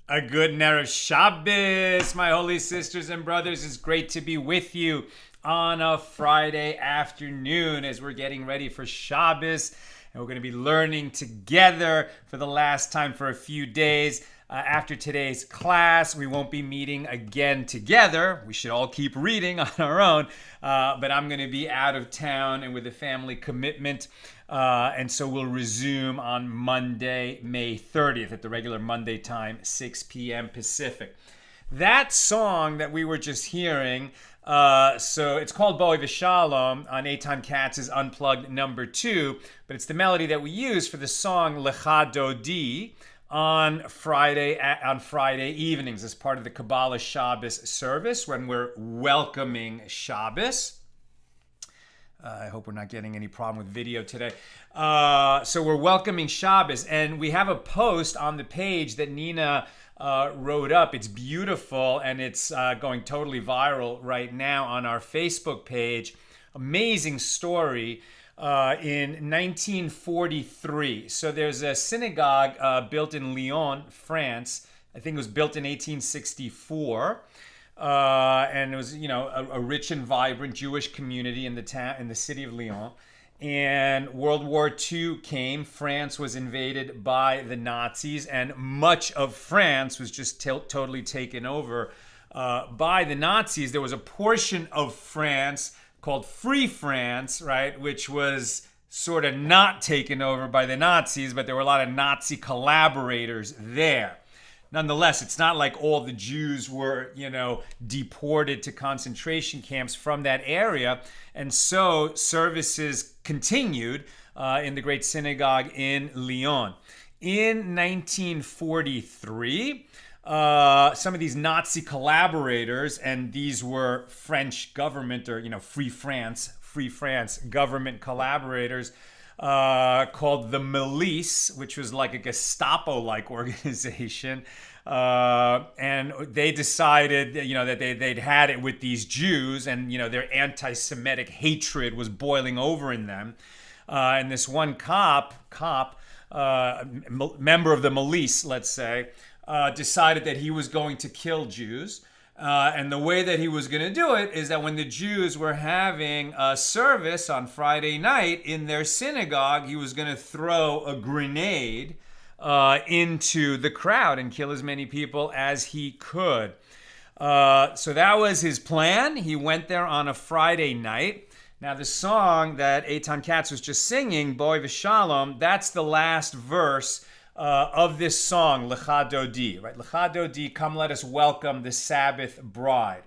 A good Erev Shabbos, my holy sisters and brothers. It's great to be with you on a Friday afternoon as we're getting ready for Shabbos. And we're going to be learning together for the last time for a few days. After today's class, we won't be meeting again together. We should all keep reading on our own. But I'm going to be out of town and with a family commitment. And so we'll resume on Monday, May 30th at the regular Monday time, 6 p.m. Pacific. That song that we were just hearing, so it's called Bo'oi V'Shalom on Eitan Katz's Unplugged number 2, but it's the melody that we use for the song Lecha Dodi on Friday evenings as part of the Kabbalah Shabbos service when we're welcoming Shabbos. I hope we're not getting any problem with video today. So we're welcoming Shabbos, and we have a post on the page that Nina wrote up. It's beautiful, and it's going totally viral right now on our Facebook page. Amazing story. In 1943, so there's a synagogue built in Lyon, France. I think it was built in 1864. And it was, a rich and vibrant Jewish community in the town, in the city of Lyon. And World War II came. France was invaded by the Nazis, and much of France was just totally taken over by the Nazis. There was a portion of France called Free France, right, which was sort of not taken over by the Nazis, but there were a lot of Nazi collaborators there. Nonetheless, it's not like all the Jews were, deported to concentration camps from that area. And so services continued in the great synagogue in Lyon. In 1943, some of these Nazi collaborators, and these were French government or, Free France government collaborators, called the Milice, which was like a Gestapo-like organization. And they decided, that they'd had it with these Jews, and, their anti-Semitic hatred was boiling over in them. And this one cop, member of the Milice, let's say, decided that he was going to kill Jews. And the way that he was going to do it is that when the Jews were having a service on Friday night in their synagogue, he was going to throw a grenade into the crowd and kill as many people as he could. So that was his plan. He went there on a Friday night. Now, the song that Eitan Katz was just singing, Bo'oi V'Shalom, that's the last verse of this song, Lecha Dodi, right? Lecha Dodi, come let us welcome the Sabbath bride.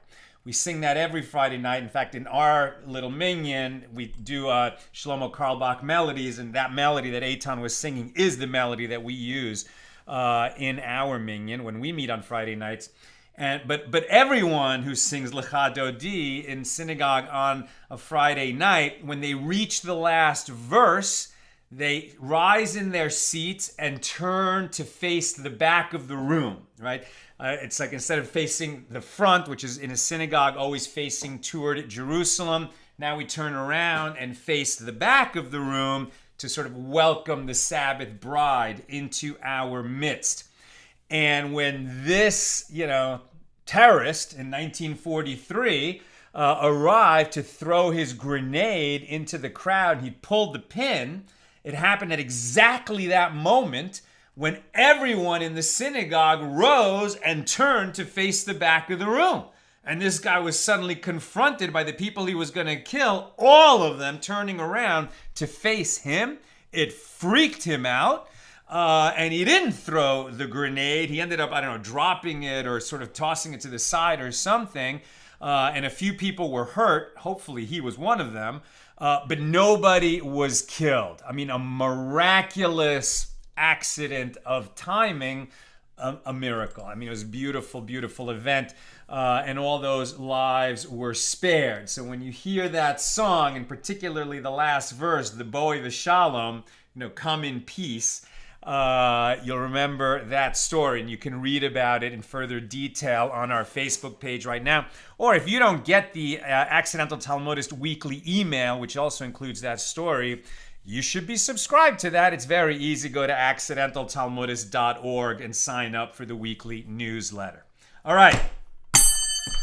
We sing that every Friday night. In fact, in our little minyan, we do Shlomo Carlebach melodies, and that melody that Eitan was singing is the melody that we use in our minyan when we meet on Friday nights. But everyone who sings Lecha Dodi in synagogue on a Friday night, when they reach the last verse, they rise in their seats and turn to face the back of the room, right? It's like instead of facing the front, which is in a synagogue always facing toward Jerusalem, now we turn around and face the back of the room to sort of welcome the Sabbath bride into our midst. And when this, terrorist in 1943 arrived to throw his grenade into the crowd. He pulled the pin. It happened at exactly that moment when everyone in the synagogue rose and turned to face the back of the room. And this guy was suddenly confronted by the people he was going to kill, all of them turning around to face him. It freaked him out. And he didn't throw the grenade. He ended up, dropping it or sort of tossing it to the side or something. And a few people were hurt. Hopefully he was one of them. But nobody was killed. I mean, a miraculous accident of timing, a miracle. I mean, it was a beautiful, beautiful event. And all those lives were spared. So when you hear that song, and particularly the last verse, the Boi V'Shalom, come in peace, you'll remember that story, and you can read about it in further detail on our Facebook page right now. Or if you don't get the Accidental Talmudist weekly email, which also includes that story, you should be subscribed to that. It's very easy. Go to accidentaltalmudist.org and sign up for the weekly newsletter. All right,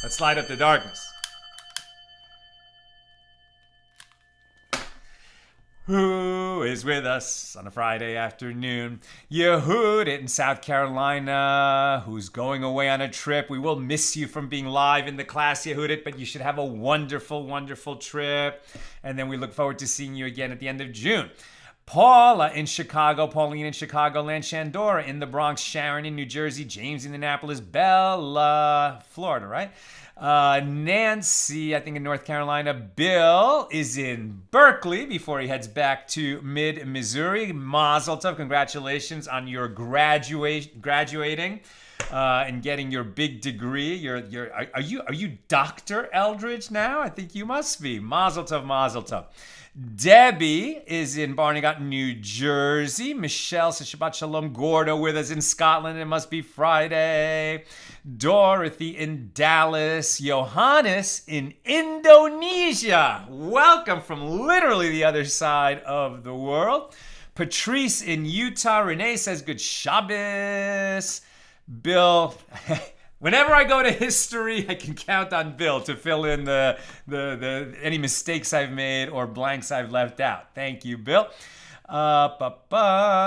let's light up the darkness. Who is with us on a Friday afternoon? Yehudit in South Carolina, who's going away on a trip. We will miss you from being live in the class, Yehudit, but you should have a wonderful, wonderful trip. And then we look forward to seeing you again at the end of June. Paula in Chicago, Pauline in Chicago, Land Shandora in the Bronx, Sharon in New Jersey, James in Annapolis, Bella, Florida, right? Nancy, I think in North Carolina. Bill is in Berkeley before he heads back to mid-Missouri. Mazel tov, congratulations on your graduating and getting your big degree. Are you Dr. Eldridge now? I think you must be. Mazel tov, mazel tov. Debbie is in Barnegat, New Jersey. Michelle says Shabbat Shalom. Gordo with us in Scotland. It must be Friday. Dorothy in Dallas. Johannes in Indonesia. Welcome from literally the other side of the world. Patrice in Utah. Renee says good Shabbos. Bill... Whenever I go to history, I can count on Bill to fill in the any mistakes I've made or blanks I've left out. Thank you, Bill. Yehudit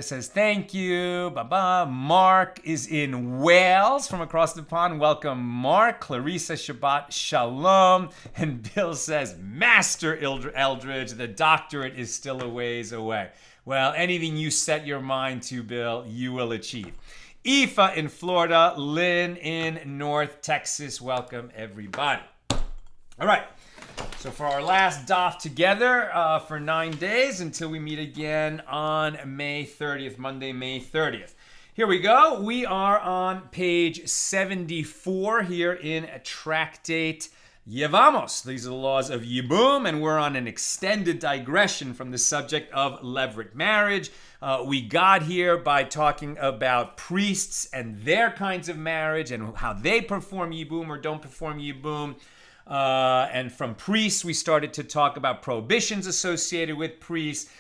says thank you. Mark is in Wales from across the pond. Welcome, Mark. Clarissa, Shabbat Shalom. And Bill says, Master Eldridge, the doctorate is still a ways away. Well, anything you set your mind to, Bill, you will achieve. Aoife in Florida, Lynn in North Texas. Welcome, everybody. All right. So for our last daf together for 9 days until we meet again on May 30th, Monday, May 30th. Here we go. We are on page 74 here in Tractate Yevamos. These are the laws of Yibum, and we're on an extended digression from the subject of levirate marriage. We got here by talking about priests and their kinds of marriage and how they perform Yibum or don't perform Yibum. And from priests, we started to talk about prohibitions associated with priests.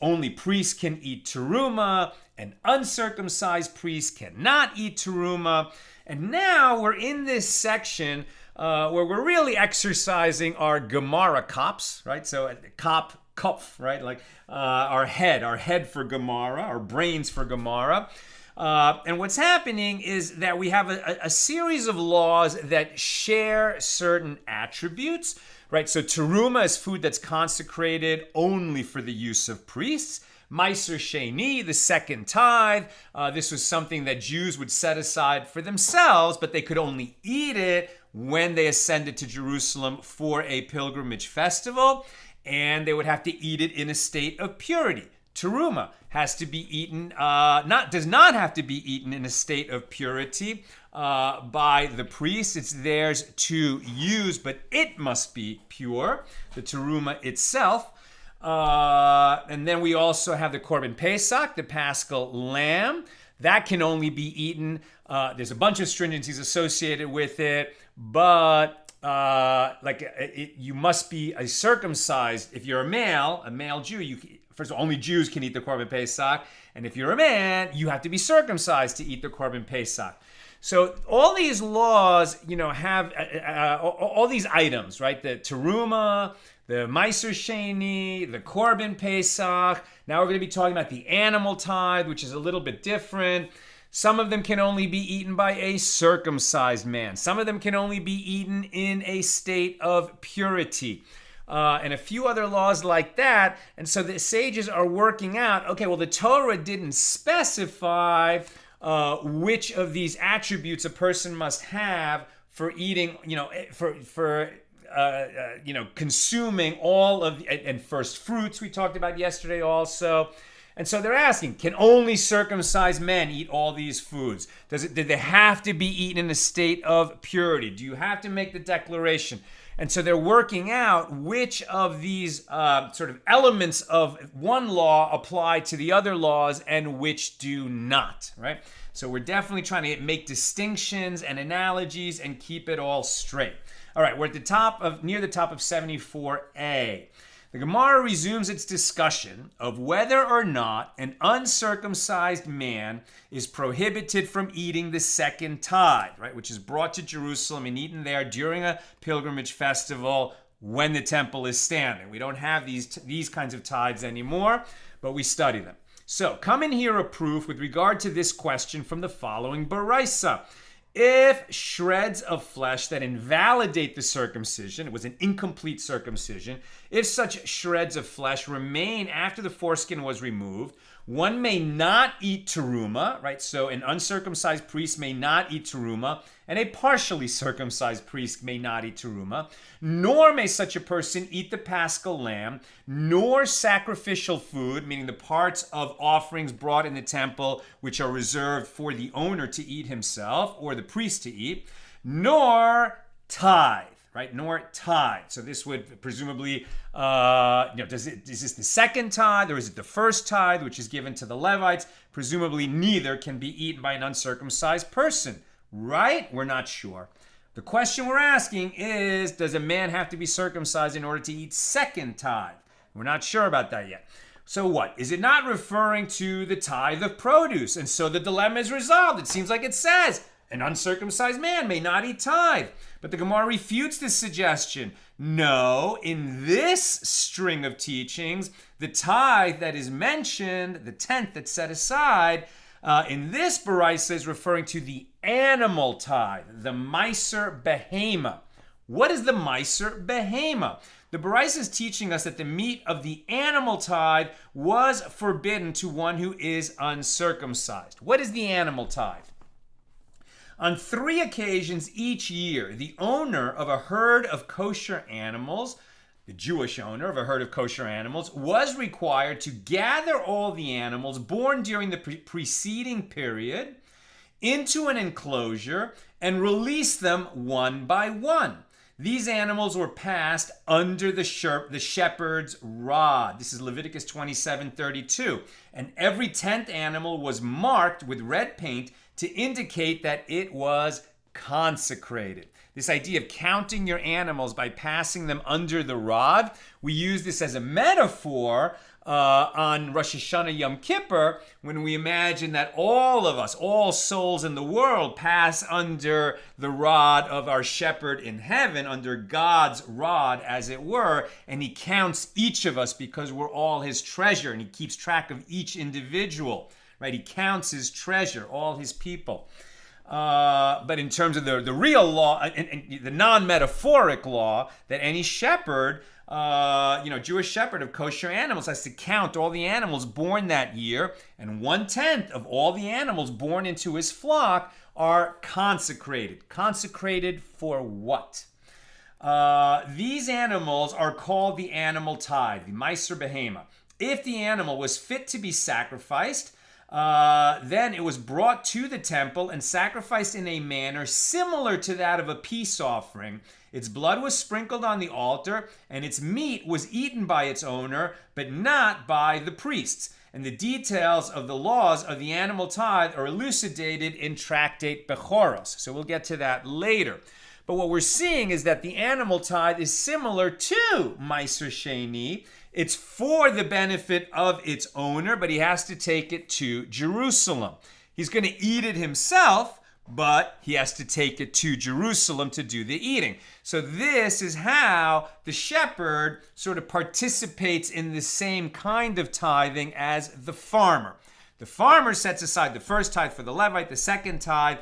Only priests can eat teruma, and uncircumcised priests cannot eat teruma. And now we're in this section where we're really exercising our Gemara kops, right? So kopf, right? Like our head for Gemara, our brains for Gemara. And what's happening is that we have a series of laws that share certain attributes, right? So teruma is food that's consecrated only for the use of priests. Meiser Sheni, the second tithe, this was something that Jews would set aside for themselves, but they could only eat it when they ascended to Jerusalem for a pilgrimage festival, and they would have to eat it in a state of purity. Teruma has to be eaten, does not have to be eaten in a state of purity by the priest. It's theirs to use, but it must be pure, the teruma itself. And then we also have the Corbin Pesach, the Paschal lamb. That can only be eaten. There's a bunch of stringencies associated with it, but you must be a circumcised. If you're a male Jew, first of all, only Jews can eat the Corbin Pesach. And if you're a man, you have to be circumcised to eat the Corbin Pesach. So all these laws, have all these items, right? The teruma, the Meiser Sheni, the Corbin Pesach. Now we're going to be talking about the animal tithe, which is a little bit different. Some of them can only be eaten by a circumcised man. Some of them can only be eaten in a state of purity. And a few other laws like that. And so the sages are working out, okay, well, the Torah didn't specify which of these attributes a person must have for eating, consuming all of, and first fruits we talked about yesterday also. And so they're asking, can only circumcised men eat all these foods? Did they have to be eaten in a state of purity? Do you have to make the declaration? And so they're working out which of these sort of elements of one law apply to the other laws and which do not, right? So we're definitely trying to make distinctions and analogies and keep it all straight. All right, we're at near the top of 74a. The Gemara resumes its discussion of whether or not an uncircumcised man is prohibited from eating the second tithe, right, which is brought to Jerusalem and eaten there during a pilgrimage festival when the temple is standing. We don't have these kinds of tithes anymore, but we study them. So come and hear a proof with regard to this question from the following Baraisa. If shreds of flesh that invalidate the circumcision, it was an incomplete circumcision, if such shreds of flesh remain after the foreskin was removed, one may not eat teruma, right? So an uncircumcised priest may not eat teruma, and a partially circumcised priest may not eat teruma, nor may such a person eat the paschal lamb, nor sacrificial food, meaning the parts of offerings brought in the temple which are reserved for the owner to eat himself or the priest to eat, nor tithe. Right, nor tithe. So this would presumably, is this the second tithe or is it the first tithe, which is given to the Levites? Presumably neither can be eaten by an uncircumcised person, right? We're not sure. The question we're asking is, does a man have to be circumcised in order to eat second tithe? We're not sure about that yet. So what? Is it not referring to the tithe of produce? And so the dilemma is resolved. It seems like it says, an uncircumcised man may not eat tithe. But the Gemara refutes this suggestion. No, in this string of teachings, the tithe that is mentioned, the tenth that's set aside, in this Baraisa is referring to the animal tithe, the Meiser Behema. What is the Meiser Behema? The Baraisa is teaching us that the meat of the animal tithe was forbidden to one who is uncircumcised. What is the animal tithe? On 3 occasions each year, the owner of a herd of kosher animals, the Jewish owner of a herd of kosher animals, was required to gather all the animals born during the preceding period into an enclosure and release them one by one. These animals were passed under the shepherd's rod. This is Leviticus 27:32. And every 10th animal was marked with red paint to indicate that it was consecrated. This idea of counting your animals by passing them under the rod, we use this as a metaphor on Rosh Hashanah Yom Kippur, when we imagine that all of us, all souls in the world, pass under the rod of our shepherd in heaven, under God's rod, as it were, and he counts each of us because we're all his treasure, and he keeps track of each individual, right? He counts his treasure, all his people. But in terms of the real law, and the non-metaphoric law, that any shepherd, Jewish shepherd of kosher animals has to count all the animals born that year, and 1/10 of all the animals born into his flock are consecrated. Consecrated for what? These animals are called the animal tithe, the Meiser Behema. If the animal was fit to be sacrificed, then it was brought to the temple and sacrificed in a manner similar to that of a peace offering. Its blood was sprinkled on the altar, and its meat was eaten by its owner, but not by the priests. And the details of the laws of the animal tithe are elucidated in Tractate Bechoros. So we'll get to that later. But what we're seeing is that the animal tithe is similar to Meiser Sheni It's for the benefit of its owner, but he has to take it to Jerusalem. He's going to eat it himself, but he has to take it to Jerusalem to do the eating. So this is how the shepherd sort of participates in the same kind of tithing as the farmer. The farmer sets aside the first tithe for the Levite, the second tithe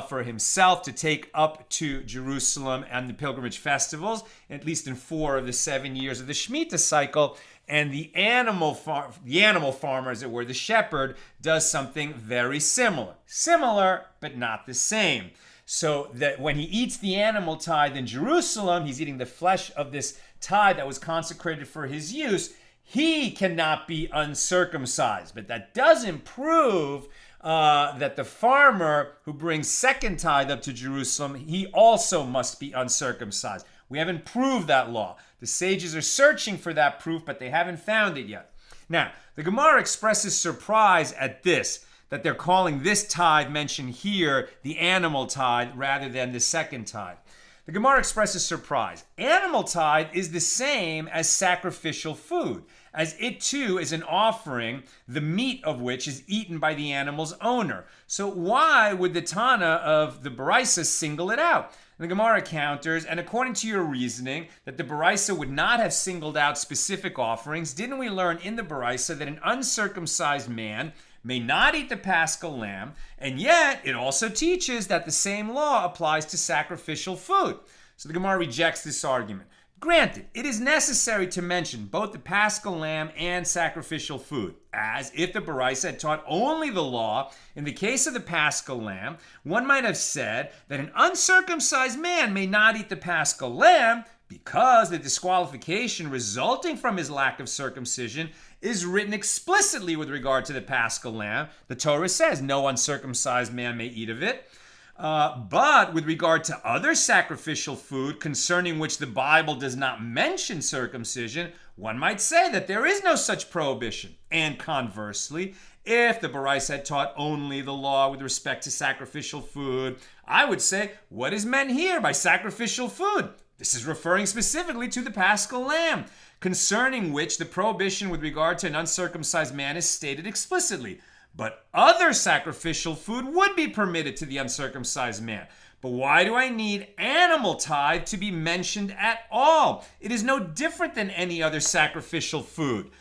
for himself to take up to Jerusalem and the pilgrimage festivals, at least in 4 of the 7 years of the Shemitah cycle. And the animal farmer, as it were, the shepherd, does something very similar. Similar, but not the same. So that when he eats the animal tithe in Jerusalem, he's eating the flesh of this tithe that was consecrated for his use. He cannot be uncircumcised. But that doesn't prove that the farmer who brings second tithe up to Jerusalem, he also must be uncircumcised. We haven't proved that law. The sages are searching for that proof, but they haven't found it yet. Now, the Gemara expresses surprise at this, that they're calling this tithe mentioned here the animal tithe rather than the second tithe. The Gemara expresses surprise. Animal tithe is the same as sacrificial food, as it too is an offering, the meat of which is eaten by the animal's owner. So why would the Tana of the Baraisa single it out? The Gemara counters, and according to your reasoning, that the Baraisa would not have singled out specific offerings, didn't we learn in the Baraisa that an uncircumcised man may not eat the Paschal lamb, and yet it also teaches that the same law applies to sacrificial food. So the Gemara rejects this argument. Granted, it is necessary to mention both the Paschal lamb and sacrificial food, as if the Baraisa had taught only the law. In the case of the Paschal lamb, one might have said that an uncircumcised man may not eat the Paschal lamb because the disqualification resulting from his lack of circumcision is written explicitly with regard to the Paschal lamb. The Torah says no uncircumcised man may eat of it. But with regard to other sacrificial food concerning which the Bible does not mention circumcision, one might say that there is no such prohibition. And conversely, if the Baraisa had taught only the law with respect to sacrificial food, I would say, what is meant here by sacrificial food? This is referring specifically to the Paschal lamb, concerning which the prohibition with regard to an uncircumcised man is stated explicitly. But other sacrificial food would be permitted to the uncircumcised man. But why do I need animal tithe to be mentioned at all? It is no different than any other sacrificial food.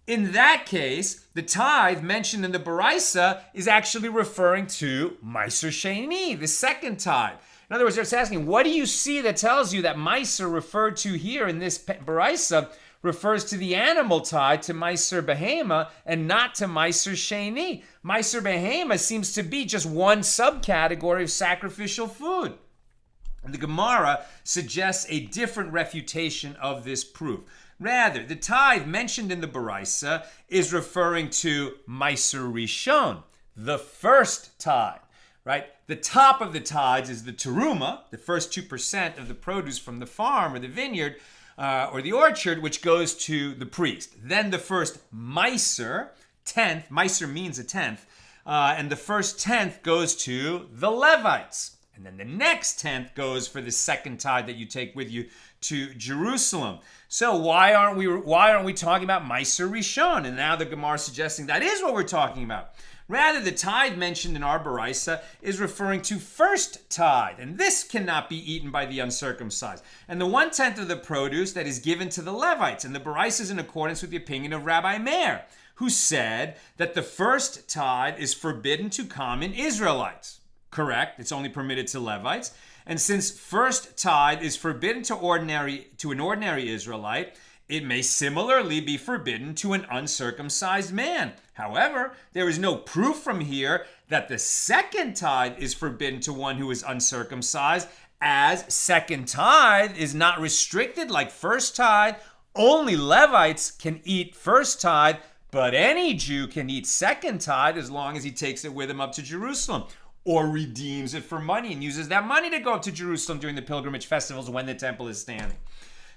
In that case, the tithe mentioned in the Baraisa is actually referring to Meiser Sheni, the second tithe. In other words, it's asking, what do you see that tells you that Meiser referred to here in this Baraisa refers to the animal tithe, to Meiser Behema, and not to Meiser Sheni? Meiser Behema seems to be just one subcategory of sacrificial food. And the Gemara suggests a different refutation of this proof. Rather, the tithe mentioned in the Baraisa is referring to Meiser Rishon, the first tithe, right? The top of the tithes is the teruma, the first 2% of the produce from the farm or the vineyard, or the orchard, which goes to the priest. Then the first meiser, tenth, meiser means a tenth, and the first tenth goes to the Levites. And then the next tenth goes for the second tithe that you take with you to Jerusalem. So why aren't we talking about Meiser Rishon? And now the Gemara is suggesting that is what we're talking about. Rather, the tithe mentioned in our Baraisa is referring to first tithe, and this cannot be eaten by the uncircumcised. And the 1/10 of the produce that is given to the Levites. And the Baraisa is in accordance with the opinion of Rabbi Meir, who said that the first tithe is forbidden to common Israelites. Correct, it's only permitted to Levites. And since first tithe is forbidden to an ordinary Israelite, it may similarly be forbidden to an uncircumcised man. However, there is no proof from here that the second tithe is forbidden to one who is uncircumcised, as second tithe is not restricted like first tithe. Only Levites can eat first tithe, but any Jew can eat second tithe as long as he takes it with him up to Jerusalem, or redeems it for money and uses that money to go up to Jerusalem during the pilgrimage festivals when the temple is standing.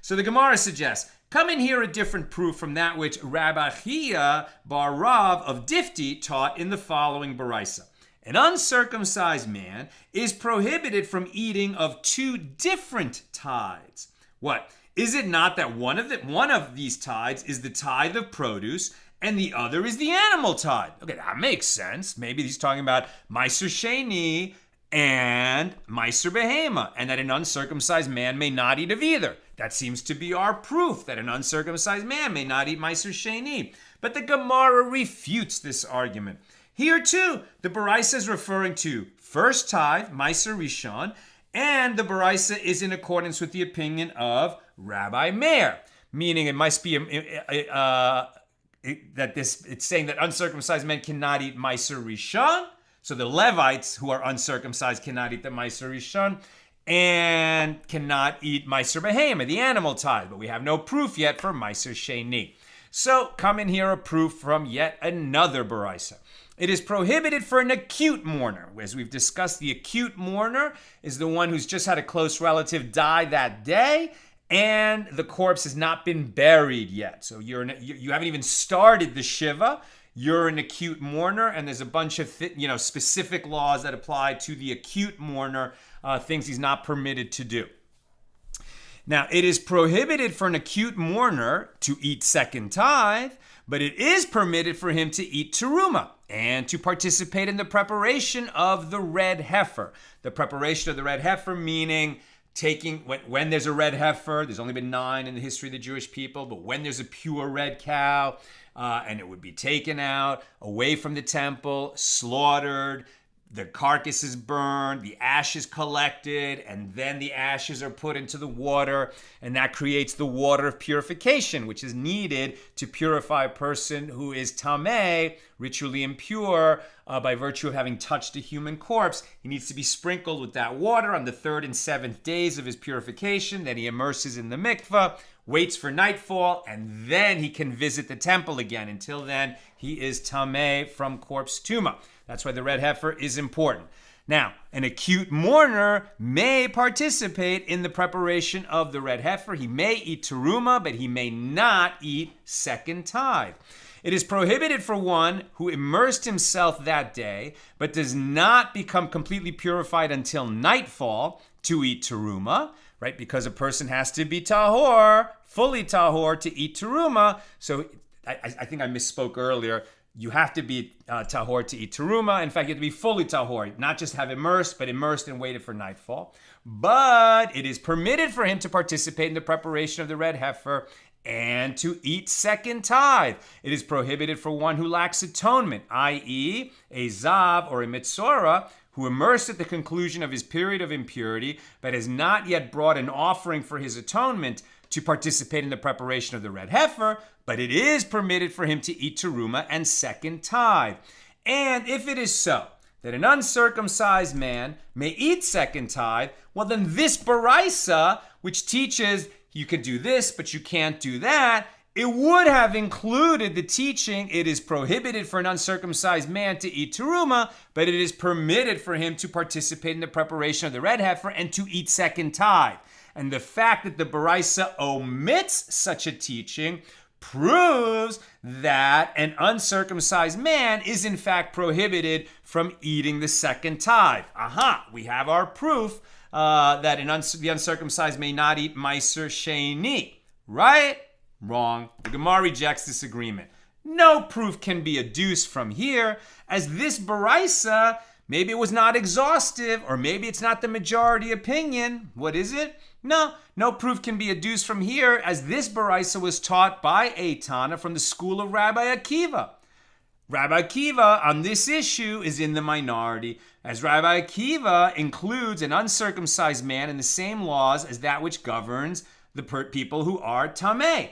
So the Gemara suggests, come in here a different proof from that which Rabbi Chia bar Rav of Difti taught in the following Baraisa. An uncircumcised man is prohibited from eating of two different tithes. What? Is it not that one of these tithes is the tithe of produce and the other is the animal tithe? Okay, that makes sense. Maybe he's talking about Meiser Sheni and Meiser Behema, and that an uncircumcised man may not eat of either. That seems to be our proof, that an uncircumcised man may not eat Meiser Sheni. But the Gemara refutes this argument. Here too, the Baraisa is referring to first tithe, Meiser Rishon, and the Baraisa is in accordance with the opinion of Rabbi Meir, meaning it must be it's saying that uncircumcised men cannot eat Meiser Rishon. So the Levites who are uncircumcised cannot eat the Meiser Rishon and cannot eat Meiser Behema, the animal tithe. But we have no proof yet for Meiser Sheni. So come in here a proof from yet another Baraisa. It is prohibited for an acute mourner. As we've discussed, the acute mourner is the one who's just had a close relative die that day and the corpse has not been buried yet. So you haven't even started the Shiva. You're an acute mourner, and there's a bunch of specific laws that apply to the acute mourner, things he's not permitted to do. Now, it is prohibited for an acute mourner to eat second tithe, but it is permitted for him to eat teruma and to participate in the preparation of the red heifer. The preparation of the red heifer meaning taking, when there's a red heifer, there's only been 9 in the history of the Jewish people, but when there's a pure red cow, and it would be taken out, away from the temple, slaughtered, the carcass is burned, the ashes collected, and then the ashes are put into the water, and that creates the water of purification, which is needed to purify a person who is tameh, ritually impure, by virtue of having touched a human corpse. He needs to be sprinkled with that water on the 3rd and 7th days of his purification. Then he immerses in the mikveh, waits for nightfall, and then he can visit the temple again. Until then, he is tameh from corpse tuma. That's why the red heifer is important. Now, an acute mourner may participate in the preparation of the red heifer. He may eat teruma, but he may not eat second tithe. It is prohibited for one who immersed himself that day, but does not become completely purified until nightfall, to eat teruma, right? Because a person has to be tahor, fully tahor, to eat teruma. So I think I misspoke earlier. You have to be tahor to eat teruma. In fact, you have to be fully tahor, not just have immersed, but immersed and waited for nightfall. But it is permitted for him to participate in the preparation of the red heifer and to eat second tithe. It is prohibited for one who lacks atonement, i.e., a Azav or a Mitzorah, who immersed at the conclusion of his period of impurity, but has not yet brought an offering for his atonement, to participate in the preparation of the red heifer, but it is permitted for him to eat teruma and second tithe. And if it is so that an uncircumcised man may eat second tithe, well then this Baraisa, which teaches you can do this, but you can't do that, it would have included the teaching, it is prohibited for an uncircumcised man to eat teruma, but it is permitted for him to participate in the preparation of the red heifer and to eat second tithe. And the fact that the Baraisa omits such a teaching proves that an uncircumcised man is in fact prohibited from eating the second tithe. Aha, we have our proof that the uncircumcised may not eat Meiser Sheni. Right? Wrong. The Gemara rejects this agreement. No proof can be adduced from here, as this Baraisa, maybe it was not exhaustive, or maybe it's not the majority opinion. What is it? No proof can be adduced from here, as this Baraisa was taught by Eitana from the school of Rabbi Akiva. Rabbi Akiva on this issue is in the minority, as Rabbi Akiva includes an uncircumcised man in the same laws as that which governs the people who are tameh.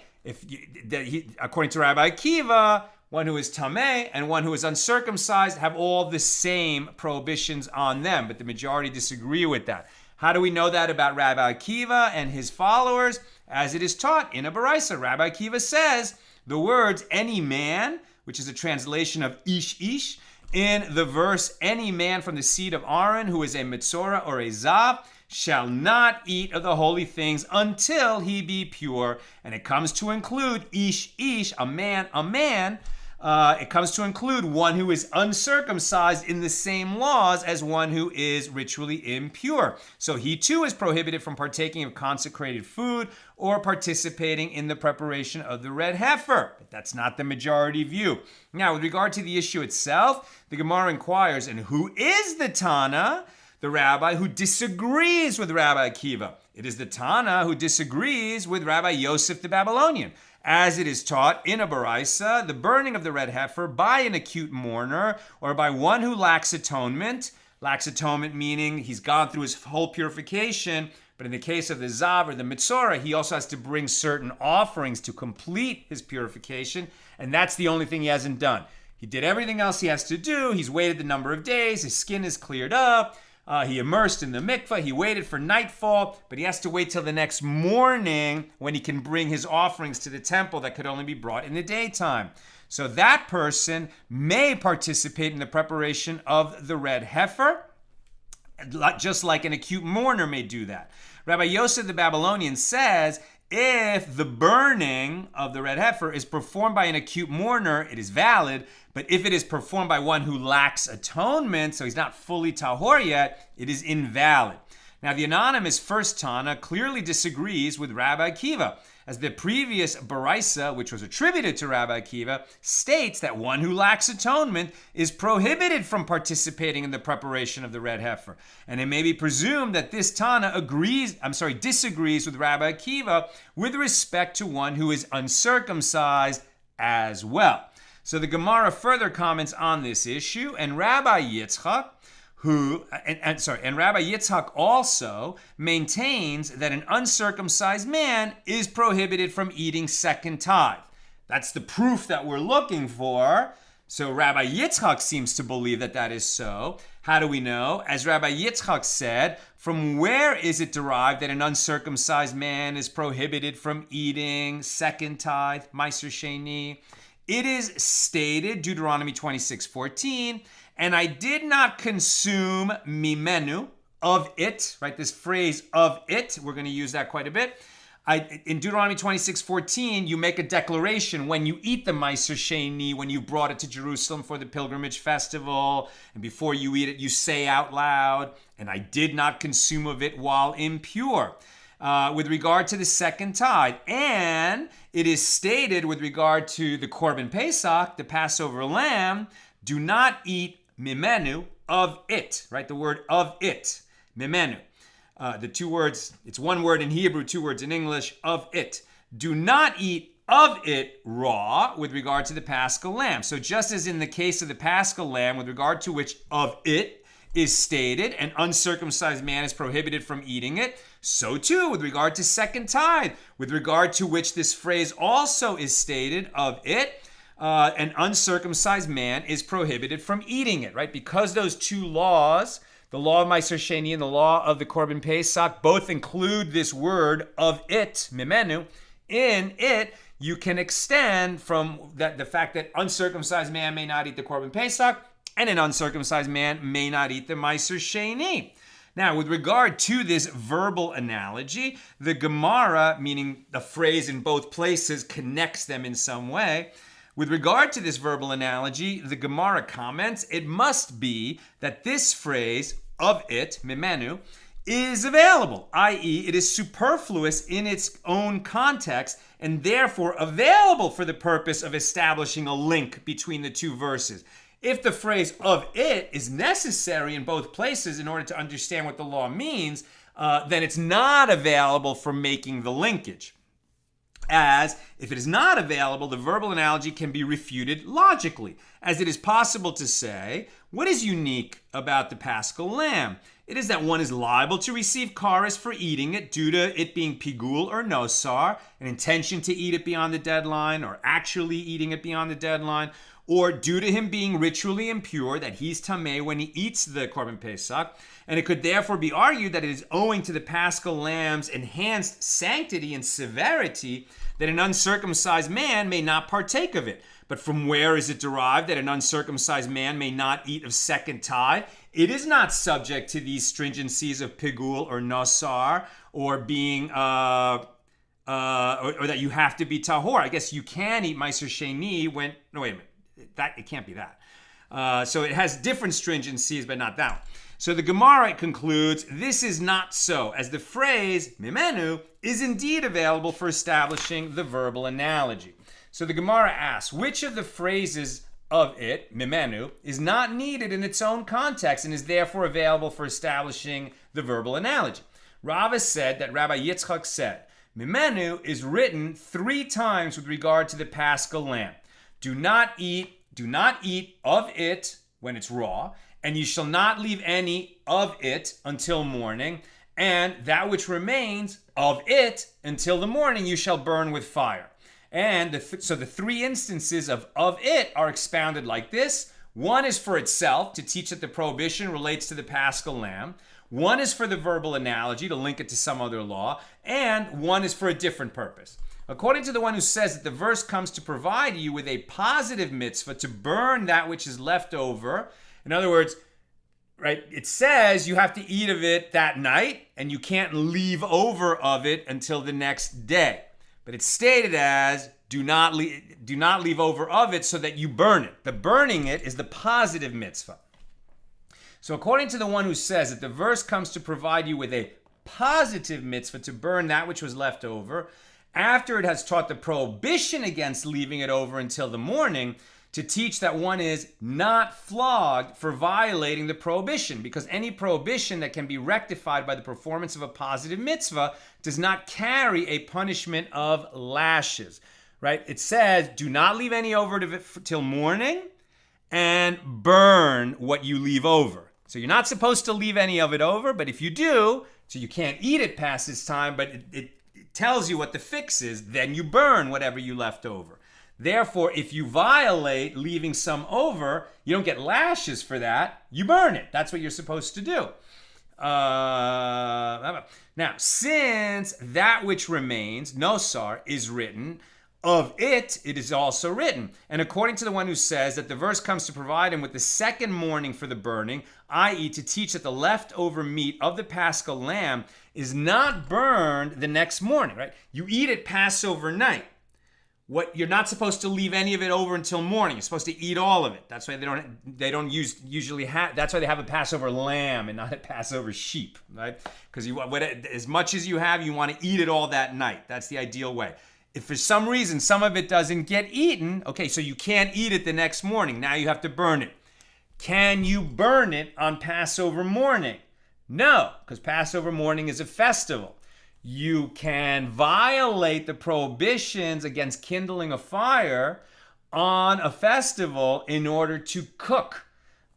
According to Rabbi Akiva, one who is tameh and one who is uncircumcised have all the same prohibitions on them, but the majority disagree with that. How do we know that about Rabbi Akiva and his followers? As it is taught in a Baraisa. Rabbi Akiva says the words any man, which is a translation of ish, in the verse any man from the seed of Aaron who is a Mitzorah or a Zav shall not eat of the holy things until he be pure. And it comes to include ish, a man, it comes to include one who is uncircumcised in the same laws as one who is ritually impure. So he too is prohibited from partaking of consecrated food or participating in the preparation of the red heifer. But that's not the majority view. Now, with regard to the issue itself, the Gemara inquires, and who is the Tana, the rabbi who disagrees with Rabbi Akiva? It is the Tana who disagrees with Rabbi Yosef the Babylonian. As it is taught in a baraisa, the burning of the red heifer by an acute mourner or by one who lacks atonement meaning he's gone through his whole purification, but in the case of the Azav or the Mitzorah, he also has to bring certain offerings to complete his purification, and that's the only thing he hasn't done. He did everything else he has to do. He's waited the number of days, his skin is cleared up, he immersed in the mikveh, he waited for nightfall, but he has to wait till the next morning when he can bring his offerings to the temple that could only be brought in the daytime. So that person may participate in the preparation of the red heifer, just like an acute mourner may do that. Rabbi Yosef the Babylonian says, if the burning of the red heifer is performed by an acute mourner, it is valid. But if it is performed by one who lacks atonement, so he's not fully tahor yet, it is invalid. Now, the anonymous first Tana clearly disagrees with Rabbi Akiva, as the previous baraisa, which was attributed to Rabbi Akiva, states that one who lacks atonement is prohibited from participating in the preparation of the red heifer. And it may be presumed that this Tana disagrees with Rabbi Akiva with respect to one who is uncircumcised as well. So the Gemara further comments on this issue, and Rabbi Yitzchak, and Rabbi Yitzchak also maintains that an uncircumcised man is prohibited from eating second tithe. That's the proof that we're looking for. So Rabbi Yitzchak seems to believe that that is so. How do we know? As Rabbi Yitzchak said, from where is it derived that an uncircumcised man is prohibited from eating second tithe, Meiser Sheni? It is stated, Deuteronomy 26:14, and I did not consume mimenu, of it, right? This phrase of it, we're going to use that quite a bit. In Deuteronomy 26:14, you make a declaration when you eat the Meiser Sheni, when you brought it to Jerusalem for the pilgrimage festival, and before you eat it, you say out loud, and I did not consume of it while impure. With regard to the second tithe, and it is stated with regard to the Corbin Pesach, the Passover lamb, do not eat mimenu, of it, right? The word of it, mimenu. The two words, it's one word in Hebrew, two words in English, of it. Do not eat of it raw with regard to the Paschal lamb. So just as in the case of the Paschal lamb, with regard to which of it is stated, an uncircumcised man is prohibited from eating it, so too with regard to second tithe, with regard to which this phrase also is stated, of it, an uncircumcised man is prohibited from eating it, right? Because those two laws, the law of Meiser Sheni and the law of the Corbin Pesach, both include this word of it, mimenu. In it, you can extend from the fact that uncircumcised man may not eat the Corbin Pesach, and an uncircumcised man may not eat the Meiser Sheni. Now, with regard to this verbal analogy, the Gemara, meaning the phrase in both places, connects them in some way. With regard to this verbal analogy, the Gemara comments, it must be that this phrase, of it, mimenu, is available, i.e., it is superfluous in its own context and therefore available for the purpose of establishing a link between the two verses. If the phrase of it is necessary in both places in order to understand what the law means, then it's not available for making the linkage. As if it is not available, the verbal analogy can be refuted logically, as it is possible to say, what is unique about the Paschal lamb? It is that one is liable to receive kares for eating it due to it being pigul or nosar, an intention to eat it beyond the deadline, or actually eating it beyond the deadline, or due to him being ritually impure, that he's tameh when he eats the Corbin Pesach, and it could therefore be argued that it is owing to the Paschal lamb's enhanced sanctity and severity that an uncircumcised man may not partake of it. But from where is it derived that an uncircumcised man may not eat of second tithe? It is not subject to these stringencies of pigul or nosar, or being or that you have to be tahor. I guess you can eat Meiser Sheni when, no, wait a minute. it can't be that. So it has different stringencies, but not that one. So the Gemara concludes, this is not so, as the phrase mimenu is indeed available for establishing the verbal analogy. So the Gemara asks, which of the phrases of it, mimenu, is not needed in its own context and is therefore available for establishing the verbal analogy? Rava said that Rabbi Yitzchak said, mimenu is written 3 times with regard to the Paschal lamb. Do not eat of it when it's raw, and you shall not leave any of it until morning, and that which remains of it until the morning you shall burn with fire. And so the 3 instances of it are expounded like this. One is for itself, to teach that the prohibition relates to the Paschal lamb. One is for the verbal analogy, to link it to some other law. And one is for a different purpose. According to the one who says that the verse comes to provide you with a positive mitzvah to burn that which is left over. In other words, right, it says you have to eat of it that night and you can't leave over of it until the next day. But it's stated as do not leave over of it so that you burn it. The burning it is the positive mitzvah. So according to the one who says that the verse comes to provide you with a positive mitzvah to burn that which was left over, after it has taught the prohibition against leaving it over until the morning, to teach that one is not flogged for violating the prohibition, because any prohibition that can be rectified by the performance of a positive mitzvah does not carry a punishment of lashes, right? It says, do not leave any over till morning and burn what you leave over. So you're not supposed to leave any of it over, but if you do, so you can't eat it past this time, but it tells you what the fix is, then you burn whatever you left over. Therefore, if you violate leaving some over, you don't get lashes for that. You burn it. That's what you're supposed to do. Now, since that which remains, nosar, is written, of it is also written. And according to the one who says that the verse comes to provide him with the second morning for the burning, i.e. to teach that the leftover meat of the Paschal lamb is not burned the next morning, right? You eat it Passover night. What you're not supposed to leave any of it over until morning. You're supposed to eat all of it. That's why they don't usually have. That's why they have a Passover lamb and not a Passover sheep, right? Because as much as you have, you want to eat it all that night. That's the ideal way. If for some reason some of it doesn't get eaten, okay, so you can't eat it the next morning. Now you have to burn it. Can you burn it on Passover morning? No, because Passover morning is a festival. You can violate the prohibitions against kindling a fire on a festival in order to cook.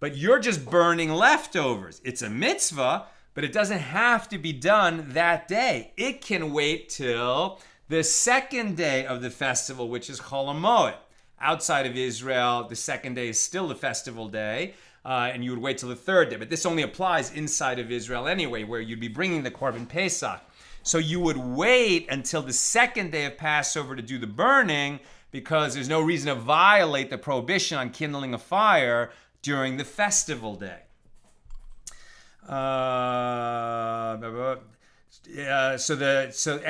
But you're just burning leftovers. It's a mitzvah, but it doesn't have to be done that day. It can wait till the second day of the festival, which is Chol HaMoed. Outside of Israel, the second day is still the festival day, and you would wait till the third day. But this only applies inside of Israel anyway, where you'd be bringing the Corbin Pesach. So you would wait until the second day of Passover to do the burning, because there's no reason to violate the prohibition on kindling a fire during the festival day. And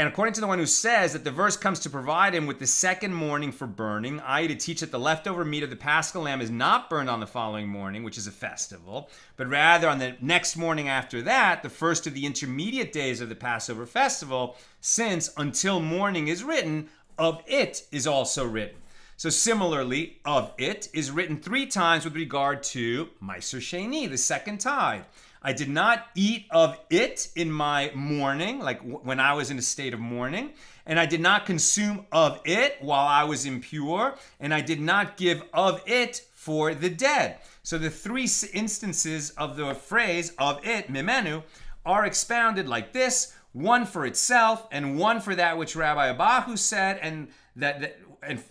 according to the one who says that the verse comes to provide him with the second morning for burning, i.e. to teach that the leftover meat of the Paschal lamb is not burned on the following morning, which is a festival, but rather on the next morning after that, the first of the intermediate days of the Passover festival, since until morning is written, of it is also written. So similarly, of it is written 3 times with regard to Meiser Sheni, the second tithe. I did not eat of it in my mourning, like when I was in a state of mourning, and I did not consume of it while I was impure, and I did not give of it for the dead. So the 3 instances of the phrase of it, mimenu, are expounded like this: one for itself, and one for that which Rabbi Abahu said, and in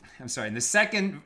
the second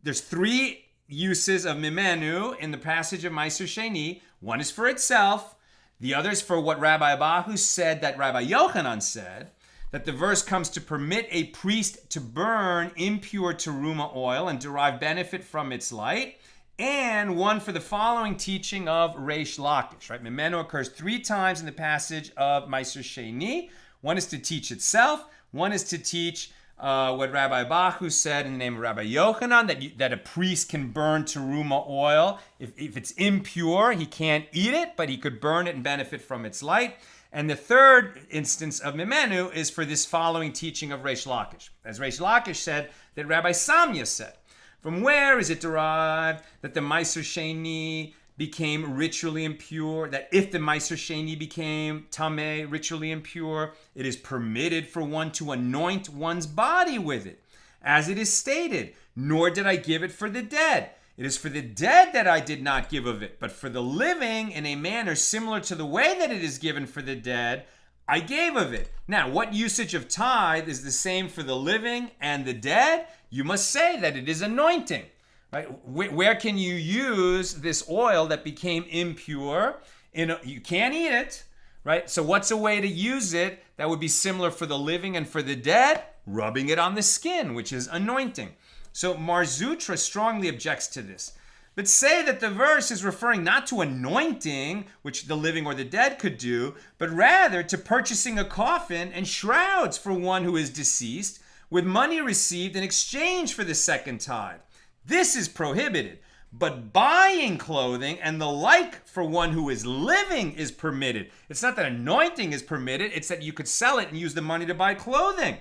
there's 3 uses of mimenu in the passage of Meiser Sheni. One is for itself. The other is for what Rabbi Abahu said that Rabbi Yochanan said, that the verse comes to permit a priest to burn impure teruma oil and derive benefit from its light. And one for the following teaching of Reish Lakish, right? Mimenu occurs 3 times in the passage of Meiser Sheni. One is to teach itself. One is to teach what Rabbi Bahu said in the name of Rabbi Yochanan, that a priest can burn teruma oil. If it's impure, he can't eat it, but he could burn it and benefit from its light. And the third instance of Mimenu is for this following teaching of Reish Lakish. As Reish Lakish said, that Rabbi Samya said, from where is it derived that the Meiser Sheni became ritually impure, that if the Meiser Sheni became Tameh, ritually impure, it is permitted for one to anoint one's body with it, as it is stated, nor did I give it for the dead. It is for the dead that I did not give of it, but for the living, in a manner similar to the way that it is given for the dead, I gave of it. Now, what usage of tithe is the same for the living and the dead? You must say that it is anointing. Right? Where can you use this oil that became impure? You can't eat it, right? So what's a way to use it that would be similar for the living and for the dead? Rubbing it on the skin, which is anointing. So Mar Zutra strongly objects to this. But say that the verse is referring not to anointing, which the living or the dead could do, but rather to purchasing a coffin and shrouds for one who is deceased, with money received in exchange for the second tithe. This is prohibited, but buying clothing and the like for one who is living is permitted. It's not that anointing is permitted, it's that you could sell it and use the money to buy clothing.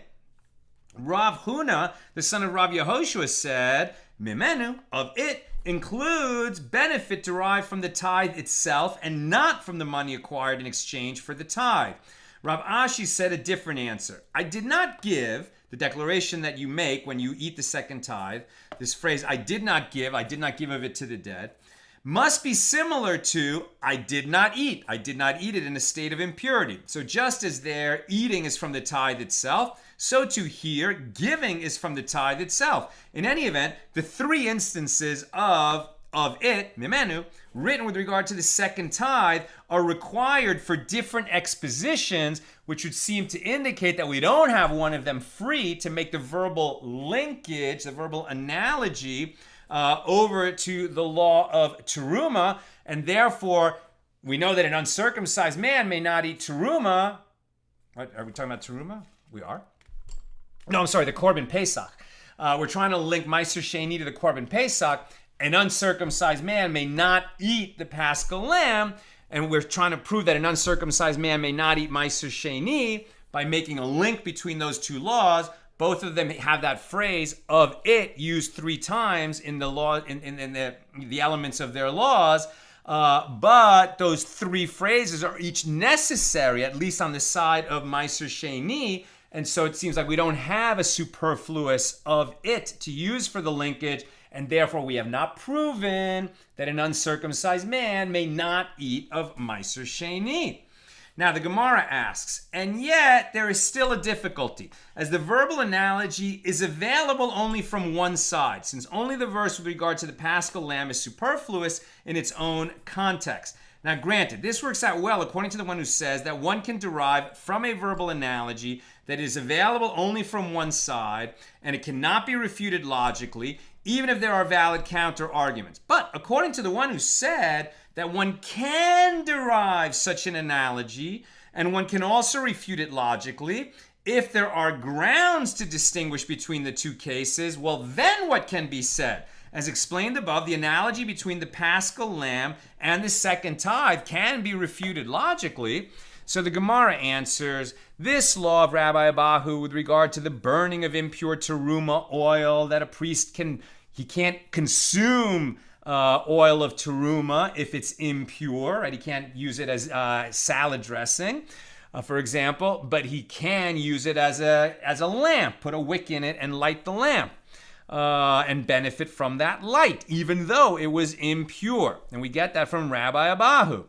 Rav Huna, the son of Rav Yehoshua, said, Mimenu, of it, includes benefit derived from the tithe itself and not from the money acquired in exchange for the tithe. Rav Ashi said a different answer. I did not give, the declaration that you make when you eat the second tithe, this phrase, I did not give of it to the dead, must be similar to, I did not eat it in a state of impurity. So just as there, eating is from the tithe itself, so too here, giving is from the tithe itself. In any event, the three instances of it, Mimenu, written with regard to the second tithe, are required for different expositions, which would seem to indicate that we don't have one of them free to make the verbal linkage, the verbal analogy, over to the law of teruma, and therefore we know that an uncircumcised man may not eat teruma. What are we talking about? Teruma? We are. No, I'm sorry, the Corbin Pesach. We're trying to link Meiser Sheni to the Corbin Pesach. An uncircumcised man may not eat the Paschal lamb, and we're trying to prove that an uncircumcised man may not eat Meiser Sheni by making a link between those two laws. Both of them have that phrase of it used three times in the law, in the elements of their laws. But those three phrases are each necessary, at least on the side of Meiser Sheni. And so it seems like we don't have a superfluous of it to use for the linkage. And therefore we have not proven that an uncircumcised man may not eat of Meiser Sheni. Now the Gemara asks, and yet there is still a difficulty, as the verbal analogy is available only from one side, since only the verse with regard to the Paschal lamb is superfluous in its own context. Now granted, this works out well according to the one who says that one can derive from a verbal analogy that is available only from one side, and it cannot be refuted logically, even if there are valid counter arguments. But according to the one who said that one can derive such an analogy, and one can also refute it logically, if there are grounds to distinguish between the two cases, well, then what can be said? As explained above, the analogy between the Paschal lamb and the second tithe can be refuted logically. So the Gemara answers, this law of Rabbi Abahu with regard to the burning of impure teruma oil, that a priest can't consume oil of teruma if it's impure, right? He can't use it as salad dressing, for example, but he can use it as a lamp, put a wick in it and light the lamp. And benefit from that light, even though it was impure. And we get that from Rabbi Abahu.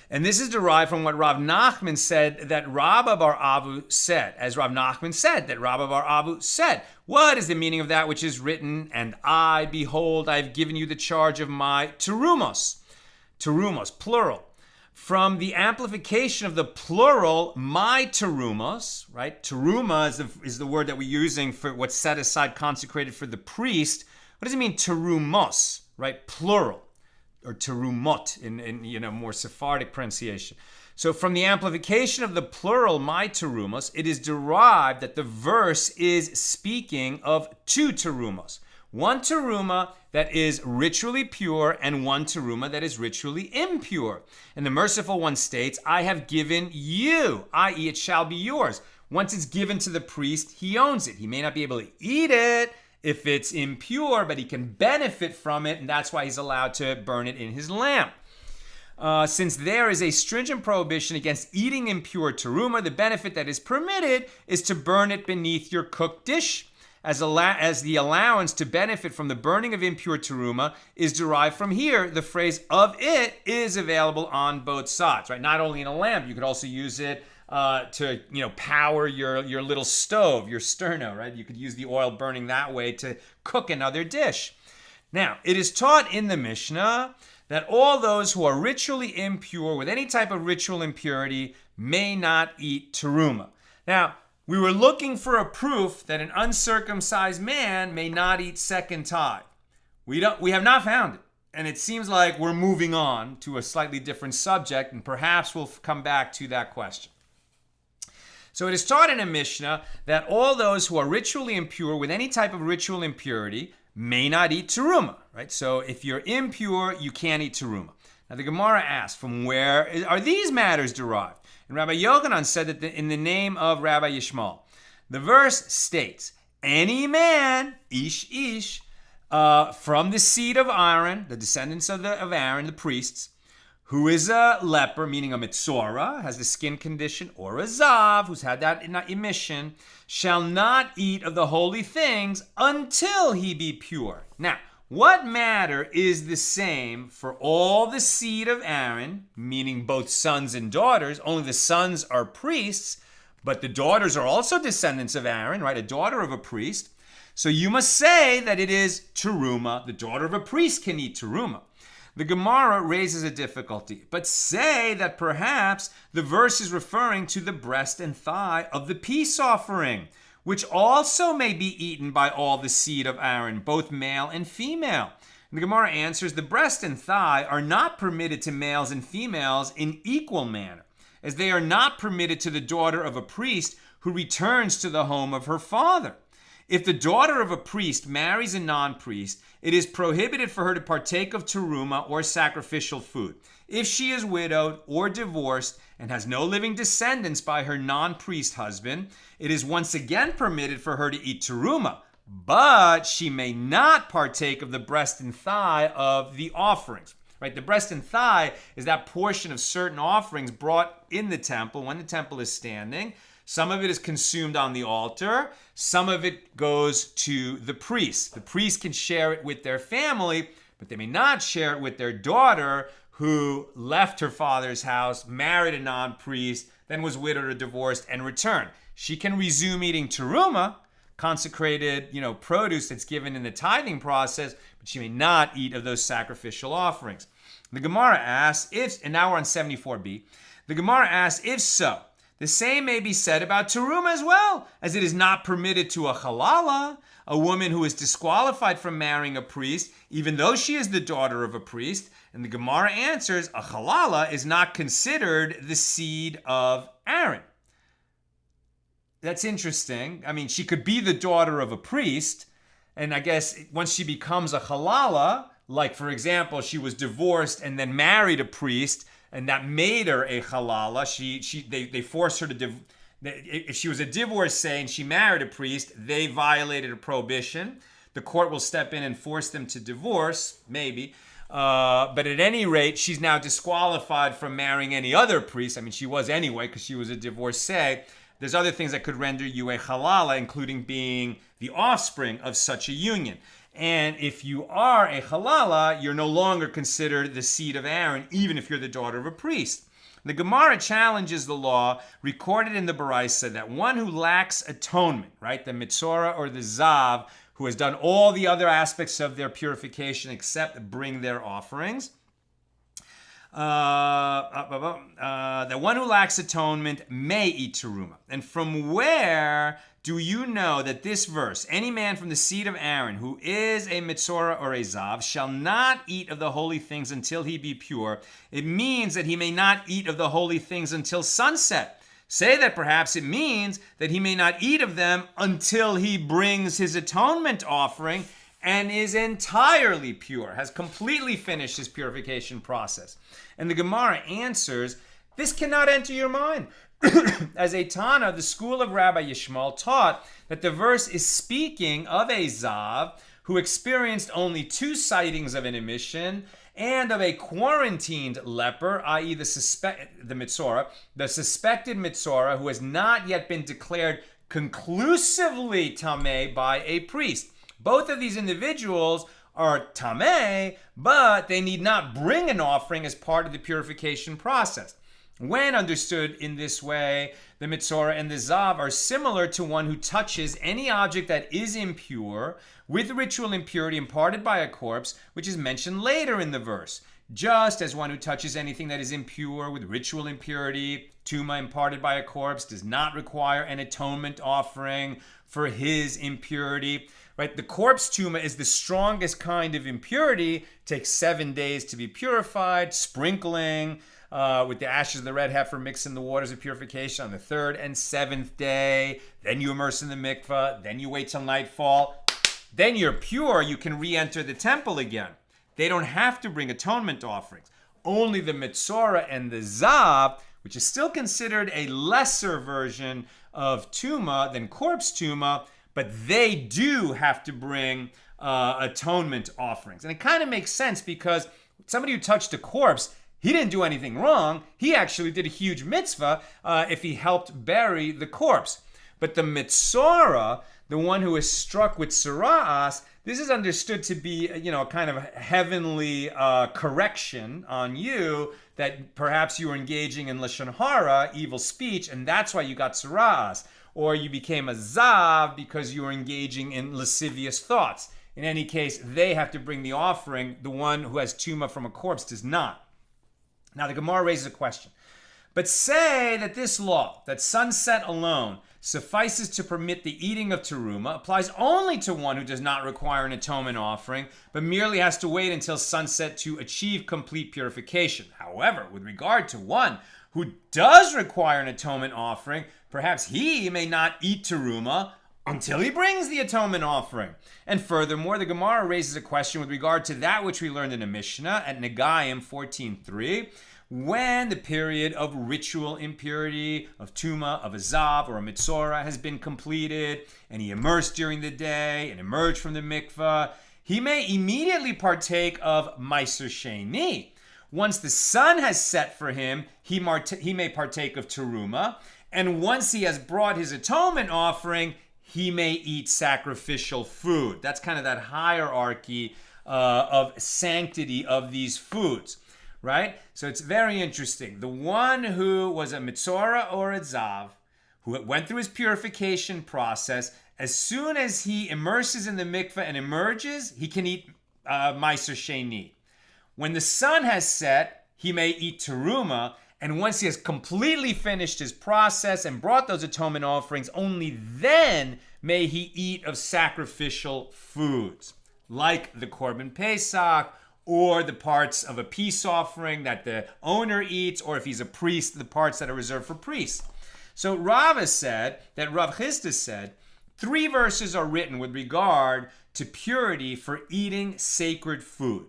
And this is derived from what Rav Nachman said that Rabba bar Avu said. As Rav Nachman said, that Rabba bar Avu said. What is the meaning of that which is written? And I, behold, I have given you the charge of my terumos. Terumos, plural. From the amplification of the plural, my terumos, right? Teruma is the word that we're using for what's set aside, consecrated for the priest. What does it mean, terumos, right? Plural. or terumot in more Sephardic pronunciation. So from the amplification of the plural my terumos, it is derived that the verse is speaking of two terumos. One teruma that is ritually pure and one teruma that is ritually impure. And the merciful one states, I have given you, i.e. it shall be yours. Once it's given to the priest, he owns it. He may not be able to eat it if it's impure, but he can benefit from it, and that's why he's allowed to burn it in his lamp. Since there is a stringent prohibition against eating impure teruma, the benefit that is permitted is to burn it beneath your cooked dish, as the allowance to benefit from the burning of impure teruma is derived from here. The phrase of it is available on both sides, right? Not only in a lamp, you could also use it to power your little stove, your sterno, right? You could use the oil burning that way to cook another dish. Now, it is taught in the Mishnah that all those who are ritually impure with any type of ritual impurity may not eat teruma. Now, we were looking for a proof that an uncircumcised man may not eat second tithe. We have not found it. And it seems like we're moving on to a slightly different subject, and perhaps we'll come back to that question. So it is taught in a Mishnah that all those who are ritually impure with any type of ritual impurity may not eat teruma, right? So if you're impure, you can't eat teruma. Now the Gemara asks, from where are these matters derived? And Rabbi Yochanan said that in the name of Rabbi Yishmael. The verse states, any man, ish, from the seed of Aaron, the descendants of Aaron, the priests, who is a leper, meaning a mitzora, has the skin condition, or a Azav, who's had that emission, shall not eat of the holy things until he be pure. Now, what matter is the same for all the seed of Aaron, meaning both sons and daughters? Only the sons are priests, but the daughters are also descendants of Aaron, right? A daughter of a priest. So you must say that it is teruma. The daughter of a priest can eat teruma. The Gemara raises a difficulty, but say that perhaps the verse is referring to the breast and thigh of the peace offering, which also may be eaten by all the seed of Aaron, both male and female. And the Gemara answers, the breast and thigh are not permitted to males and females in equal manner, as they are not permitted to the daughter of a priest who returns to the home of her father. If the daughter of a priest marries a non-priest, it is prohibited for her to partake of teruma or sacrificial food. If she is widowed or divorced and has no living descendants by her non-priest husband, it is once again permitted for her to eat teruma, but she may not partake of the breast and thigh of the offerings. Right? The breast and thigh is that portion of certain offerings brought in the temple when the temple is standing. Some of it is consumed on the altar. Some of it goes to the priest. The priest can share it with their family, but they may not share it with their daughter who left her father's house, married a non-priest, then was widowed or divorced, and returned. She can resume eating teruma, consecrated, produce that's given in the tithing process, but she may not eat of those sacrificial offerings. The Gemara asks, and now we're on 74b, the Gemara asks, if so, the same may be said about teruma as well, as it is not permitted to a halala, a woman who is disqualified from marrying a priest, even though she is the daughter of a priest. And the Gemara answers, a halala is not considered the seed of Aaron. That's interesting. I mean, she could be the daughter of a priest, and I guess once she becomes a halala, like for example, she was divorced and then married a priest, and that made her a halala. They forced her to if she was a divorcee and she married a priest, they violated a prohibition. The court will step in and force them to divorce, maybe. But at any rate, she's now disqualified from marrying any other priest. I mean, she was anyway because she was a divorcee. There's other things that could render you a halala, including being the offspring of such a union. And if you are a halala, you're no longer considered the seed of Aaron, even if you're the daughter of a priest. The Gemara challenges the law recorded in the Baraisa that one who lacks atonement, right, the mitzora or the zav, who has done all the other aspects of their purification except bring their offerings, that one who lacks atonement may eat teruma. And from where do you know that this verse, any man from the seed of Aaron who is a Mitzorah or a Azav shall not eat of the holy things until he be pure? It means that he may not eat of the holy things until sunset. Say that perhaps it means that he may not eat of them until he brings his atonement offering and is entirely pure, has completely finished his purification process. And the Gemara answers, this cannot enter your mind. As a Tana, the school of Rabbi Yishmael taught that the verse is speaking of a Zav who experienced only 2 sightings of an emission and of a quarantined leper, i.e. the suspected Mitzorah, who has not yet been declared conclusively Tameh by a priest. Both of these individuals are Tameh, but they need not bring an offering as part of the purification process. When understood in this way, the Mitzorah and the Zav are similar to one who touches any object that is impure with ritual impurity imparted by a corpse, which is mentioned later in the verse. Just as one who touches anything that is impure with ritual impurity, tuma imparted by a corpse, does not require an atonement offering for his impurity. Right? The corpse tuma is the strongest kind of impurity. Takes 7 days to be purified, sprinkling with the ashes of the red heifer mixed in the waters of purification on the 3rd and 7th day. Then you immerse in the mikveh. Then you wait till nightfall. Then you're pure. You can re-enter the temple again. They don't have to bring atonement offerings. Only the Mitzorah and the Zav, which is still considered a lesser version of tuma than corpse tuma, but they do have to bring atonement offerings. And it kind of makes sense because somebody who touched a corpse, he didn't do anything wrong. He actually did a huge mitzvah if he helped bury the corpse. But the Mitzorah, the one who is struck with Sira'as, this is understood to be, a kind of heavenly correction on you that perhaps you were engaging in Lashon Hara, evil speech, and that's why you got Sira'as. Or you became a Zav because you were engaging in lascivious thoughts. In any case, they have to bring the offering. The one who has tuma from a corpse does not. Now the Gemara raises a question. But say that this law, that sunset alone, suffices to permit the eating of teruma, applies only to one who does not require an atonement offering, but merely has to wait until sunset to achieve complete purification. However, with regard to one who does require an atonement offering, perhaps he may not eat teruma until he brings the atonement offering. And furthermore, the Gemara raises a question with regard to that which we learned in the Mishna at Negayim 14:3, when the period of ritual impurity, of tuma, of a zav, or a mitzorah has been completed, and he immersed during the day and emerged from the mikveh, he may immediately partake of Meiser Sheni. Once the sun has set for him, he may partake of teruma, and once he has brought his atonement offering, he may eat sacrificial food. That's kind of that hierarchy of sanctity of these foods, right? So it's very interesting. The one who was a mitzorah or a zav, who went through his purification process, as soon as he immerses in the mikveh and emerges, he can eat Meiser Sheni. When the sun has set, he may eat teruma, and once he has completely finished his process and brought those atonement offerings, only then may he eat of sacrificial foods, like the Corbin Pesach, or the parts of a peace offering that the owner eats, or if he's a priest, the parts that are reserved for priests. So Rav said, that Rav Chisda said, 3 verses are written with regard to purity for eating sacred food.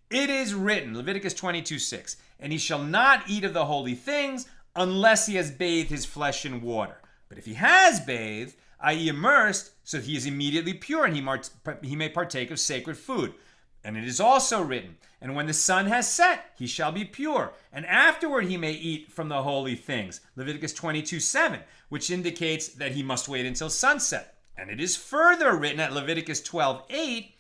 It is written, Leviticus 22:6, and he shall not eat of the holy things unless he has bathed his flesh in water. But if he has bathed, i.e. immersed, so he is immediately pure, and he may partake of sacred food. And it is also written, and when the sun has set, he shall be pure, and afterward he may eat from the holy things. Leviticus 22:7, which indicates that he must wait until sunset. And it is further written at Leviticus 12:8,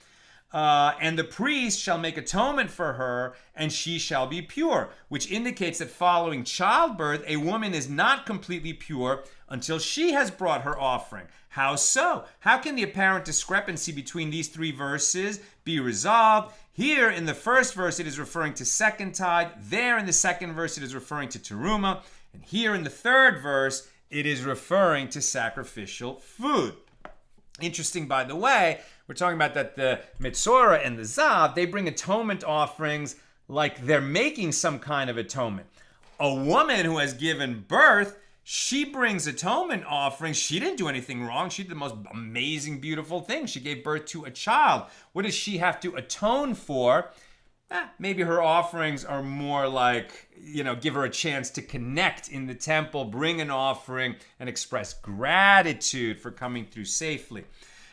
and the priest shall make atonement for her, and she shall be pure, which indicates that following childbirth, a woman is not completely pure until she has brought her offering. How so? How can the apparent discrepancy between these three verses be resolved? Here in the first verse, it is referring to second tithe. There in the second verse, it is referring to teruma. And here in the third verse, it is referring to sacrificial food. Interesting, by the way, we're talking about that the Mitzorah and the Azav, they bring atonement offerings like they're making some kind of atonement. A woman who has given birth, she brings atonement offerings. She didn't do anything wrong. She did the most amazing, beautiful thing. She gave birth to a child. What does she have to atone for? Maybe her offerings are more like, give her a chance to connect in the temple, bring an offering, and express gratitude for coming through safely.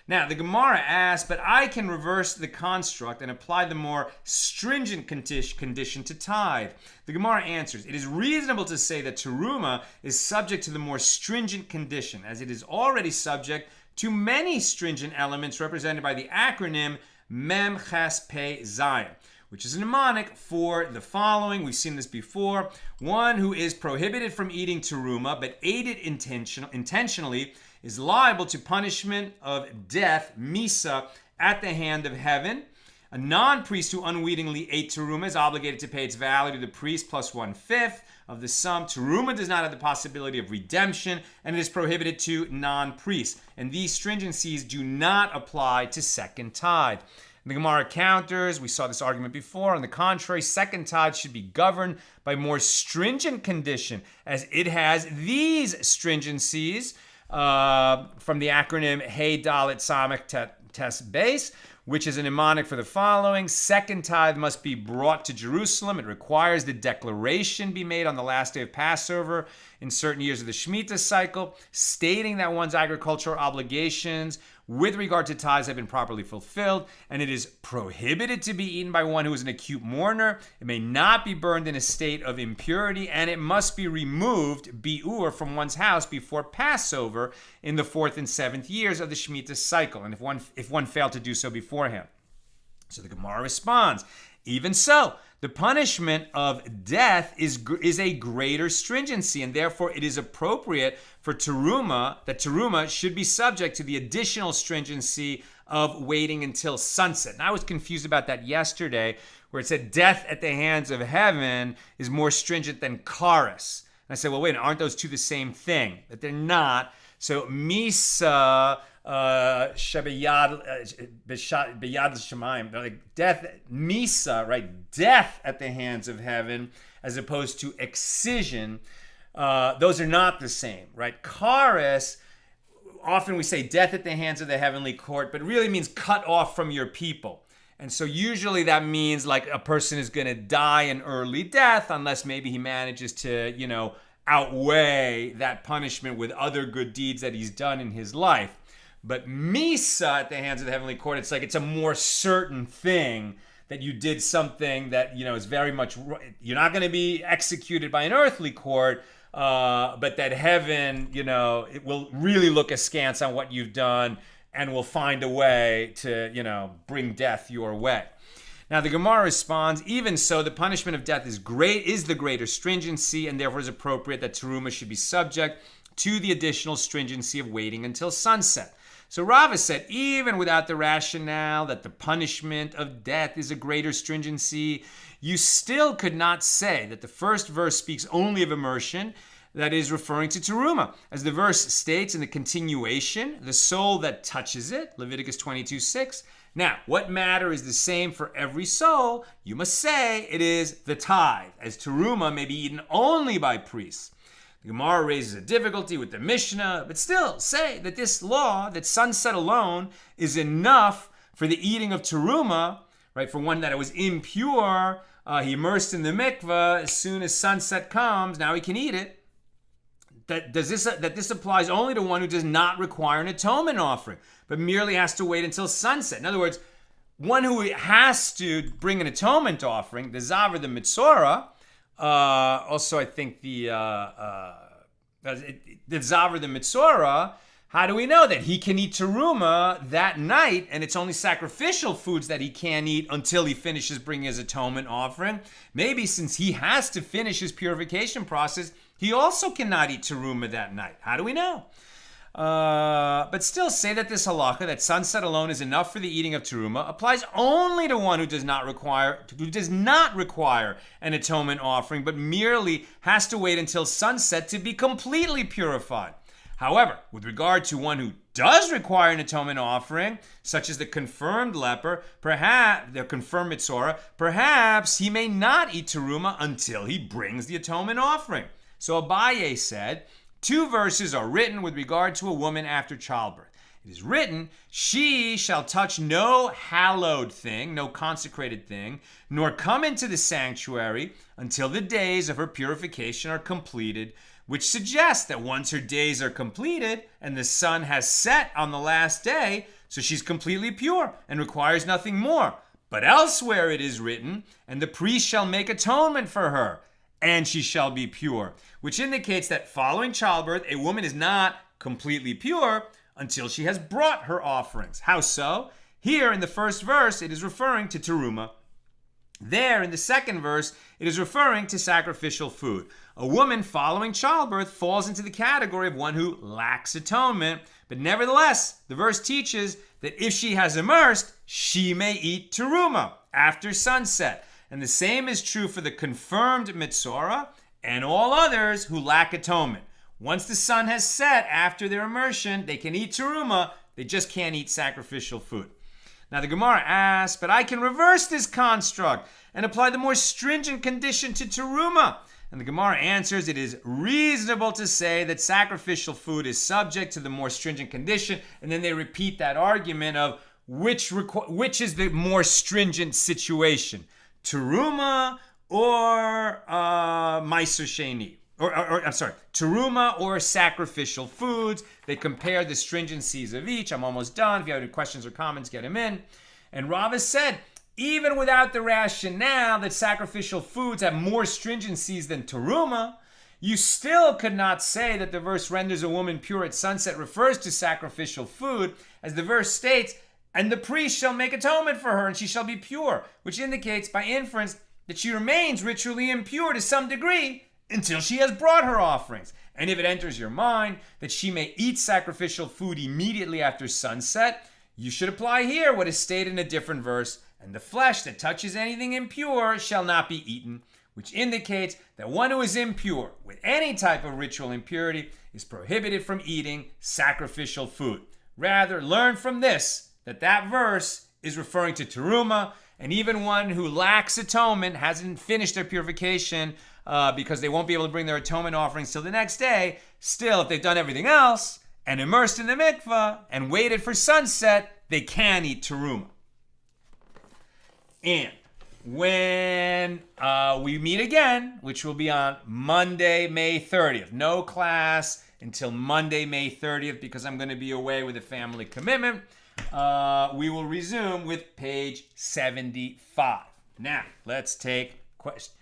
Now, the Gemara asks, but I can reverse the construct and apply the more stringent condition to tithe. The Gemara answers, it is reasonable to say that teruma is subject to the more stringent condition, as it is already subject to many stringent elements represented by the acronym Mem Ches Pei Zayin, which is a mnemonic for the following. We've seen this before. One who is prohibited from eating teruma but ate it intentionally is liable to punishment of death, misa, at the hand of heaven. A non-priest who unwittingly ate teruma is obligated to pay its value to the priest plus 1/5 of the sum. Teruma does not have the possibility of redemption, and it is prohibited to non-priests. And these stringencies do not apply to second tithe. The Gemara counters, we saw this argument before. On the contrary, second tithe should be governed by more stringent condition, as it has these stringencies from the acronym Hey Dalet Samech Tes Base, which is a mnemonic for the following. Second tithe must be brought to Jerusalem. It requires the declaration be made on the last day of Passover in certain years of the Shemitah cycle, stating that one's agricultural obligations with regard to tithes have been properly fulfilled, and it is prohibited to be eaten by one who is an acute mourner. It may not be burned in a state of impurity, and it must be removed, bi'ur, from one's house before Passover in the 4th and 7th years of the Shemitah cycle, and if one failed to do so beforehand. So the Gemara responds, even so, the punishment of death is a greater stringency, and therefore it is appropriate for teruma, that teruma should be subject to the additional stringency of waiting until sunset. And I was confused about that yesterday, where it said death at the hands of heaven is more stringent than charis. And I said, well, wait, aren't those two the same thing? But they're not. So misa beyad l'shamayim, like death, misa, right? Death at the hands of heaven, as opposed to excision. Those are not the same, right? Charis, often we say death at the hands of the heavenly court, but it really means cut off from your people. And so usually that means like a person is going to die an early death, unless maybe he manages to, outweigh that punishment with other good deeds that he's done in his life. But misa at the hands of the heavenly court, it's like it's a more certain thing that you did something that, is very much, you're not going to be executed by an earthly court, but that heaven, it will really look askance on what you've done and will find a way to, bring death your way. Now the Gemara responds, even so, the punishment of death is the greater stringency, and therefore is appropriate that teruma should be subject to the additional stringency of waiting until sunset. So Rava said, even without the rationale that the punishment of death is a greater stringency, you still could not say that the first verse speaks only of immersion, that is referring to teruma. As the verse states in the continuation, the soul that touches it, Leviticus 22:6. Now, what matter is the same for every soul? You must say it is the tithe, as teruma may be eaten only by priests. The Gemara raises a difficulty with the Mishna, but still say that this law, that sunset alone, is enough for the eating of teruma, right? For one that it was impure, he immersed in the mikveh, as soon as sunset comes, now he can eat it. That this applies only to one who does not require an atonement offering, but merely has to wait until sunset. In other words, one who has to bring an atonement offering, the Azav or the Mitzorah, also I think the Azav or the Mitzorah How do we know that he can eat teruma that night, and it's only sacrificial foods that he can't eat until he finishes bringing his atonement offering? Maybe since he has to finish his purification process, he also cannot eat teruma that night. How do we know? But still say that this halacha, that sunset alone is enough for the eating of teruma, applies only to one who does not require an atonement offering, but merely has to wait until sunset to be completely purified. However, with regard to one who does require an atonement offering, such as the confirmed leper, perhaps the confirmed mitzora, perhaps he may not eat teruma until he brings the atonement offering. So Abaye said, 2 verses are written with regard to a woman after childbirth. It is written, she shall touch no hallowed thing, no consecrated thing, nor come into the sanctuary until the days of her purification are completed, which suggests that once her days are completed and the sun has set on the last day, so she's completely pure and requires nothing more. But elsewhere it is written, and the priest shall make atonement for her, and she shall be pure, which indicates that following childbirth, a woman is not completely pure until she has brought her offerings. How so? Here in the first verse, it is referring to teruma. There in the second verse, it is referring to sacrificial food. A woman following childbirth falls into the category of one who lacks atonement, but nevertheless, the verse teaches that if she has immersed, she may eat teruma after sunset. And the same is true for the confirmed mitzora and all others who lack atonement. Once the sun has set after their immersion, they can eat teruma, they just can't eat sacrificial food. Now the Gemara asks, but I can reverse this construct and apply the more stringent condition to teruma. And the Gemara answers, it is reasonable to say that sacrificial food is subject to the more stringent condition. And then they repeat that argument of which is the more stringent situation, teruma or meiser sheni. Teruma or sacrificial foods. They compare the stringencies of each. I'm almost done. If you have any questions or comments, get them in. And Rava said, even without the rationale that sacrificial foods have more stringencies than teruma, you still could not say that the verse renders a woman pure at sunset refers to sacrificial food, as the verse states, and the priest shall make atonement for her, and she shall be pure, which indicates by inference that she remains ritually impure to some degree until she has brought her offerings. And if it enters your mind that she may eat sacrificial food immediately after sunset, you should apply here what is stated in a different verse, and the flesh that touches anything impure shall not be eaten, which indicates that one who is impure with any type of ritual impurity is prohibited from eating sacrificial food. Rather, learn from this that verse is referring to teruma, and even one who lacks atonement, hasn't finished their purification because they won't be able to bring their atonement offerings till the next day, still, if they've done everything else and immersed in the mikveh and waited for sunset, they can eat teruma. And when we meet again, which will be on Monday, May 30th, no class until Monday, May 30th, because I'm going to be away with a family commitment, we will resume with page 75. Now, let's take questions.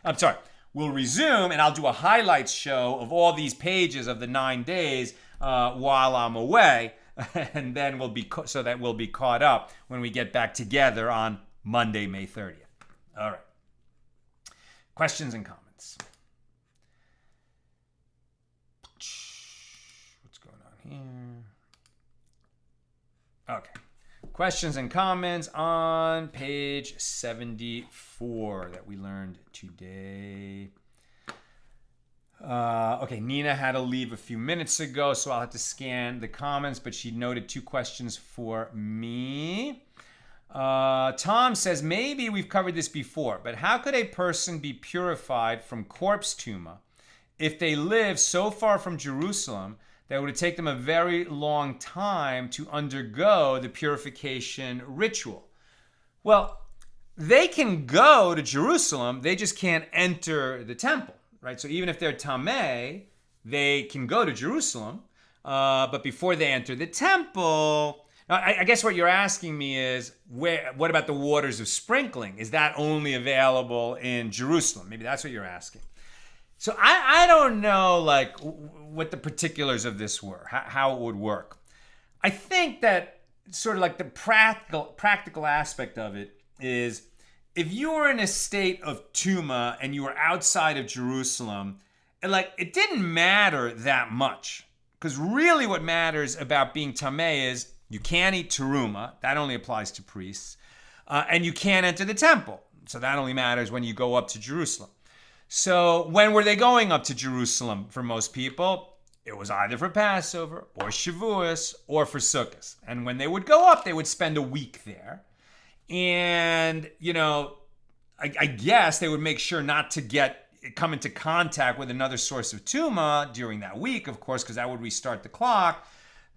We'll resume, and I'll do a highlights show of all these pages of the 9 days while I'm away, and then we'll be caught up when we get back together on Monday, May 30th. All right. Questions and comments. What's going on here? Okay. Questions and comments on page 74 that we learned today. Okay, Nina had to leave a few minutes ago, so I'll have to scan the comments, but she noted 2 questions for me. Tom says, maybe we've covered this before, but how could a person be purified from corpse tuma if they live so far from Jerusalem that it would take them a very long time to undergo the purification ritual? Well, they can go to Jerusalem, they just can't enter the temple, right? So even if they're tameh, they can go to Jerusalem, but before they enter the temple, I guess what you're asking me is, what about the waters of sprinkling? Is that only available in Jerusalem? Maybe that's what you're asking. So I don't know what the particulars of this were, how it would work. I think that sort of like the practical aspect of it is, if you were in a state of tuma and you were outside of Jerusalem, it didn't matter that much. Because really what matters about being tameh is you can't eat teruma. That only applies to priests. And you can't enter the temple. So that only matters when you go up to Jerusalem. So when were they going up to Jerusalem for most people? It was either for Passover or Shavuos or for Sukkot. And when they would go up, they would spend a week there. And, I guess they would make sure not to come into contact with another source of tuma during that week, of course, because that would restart the clock.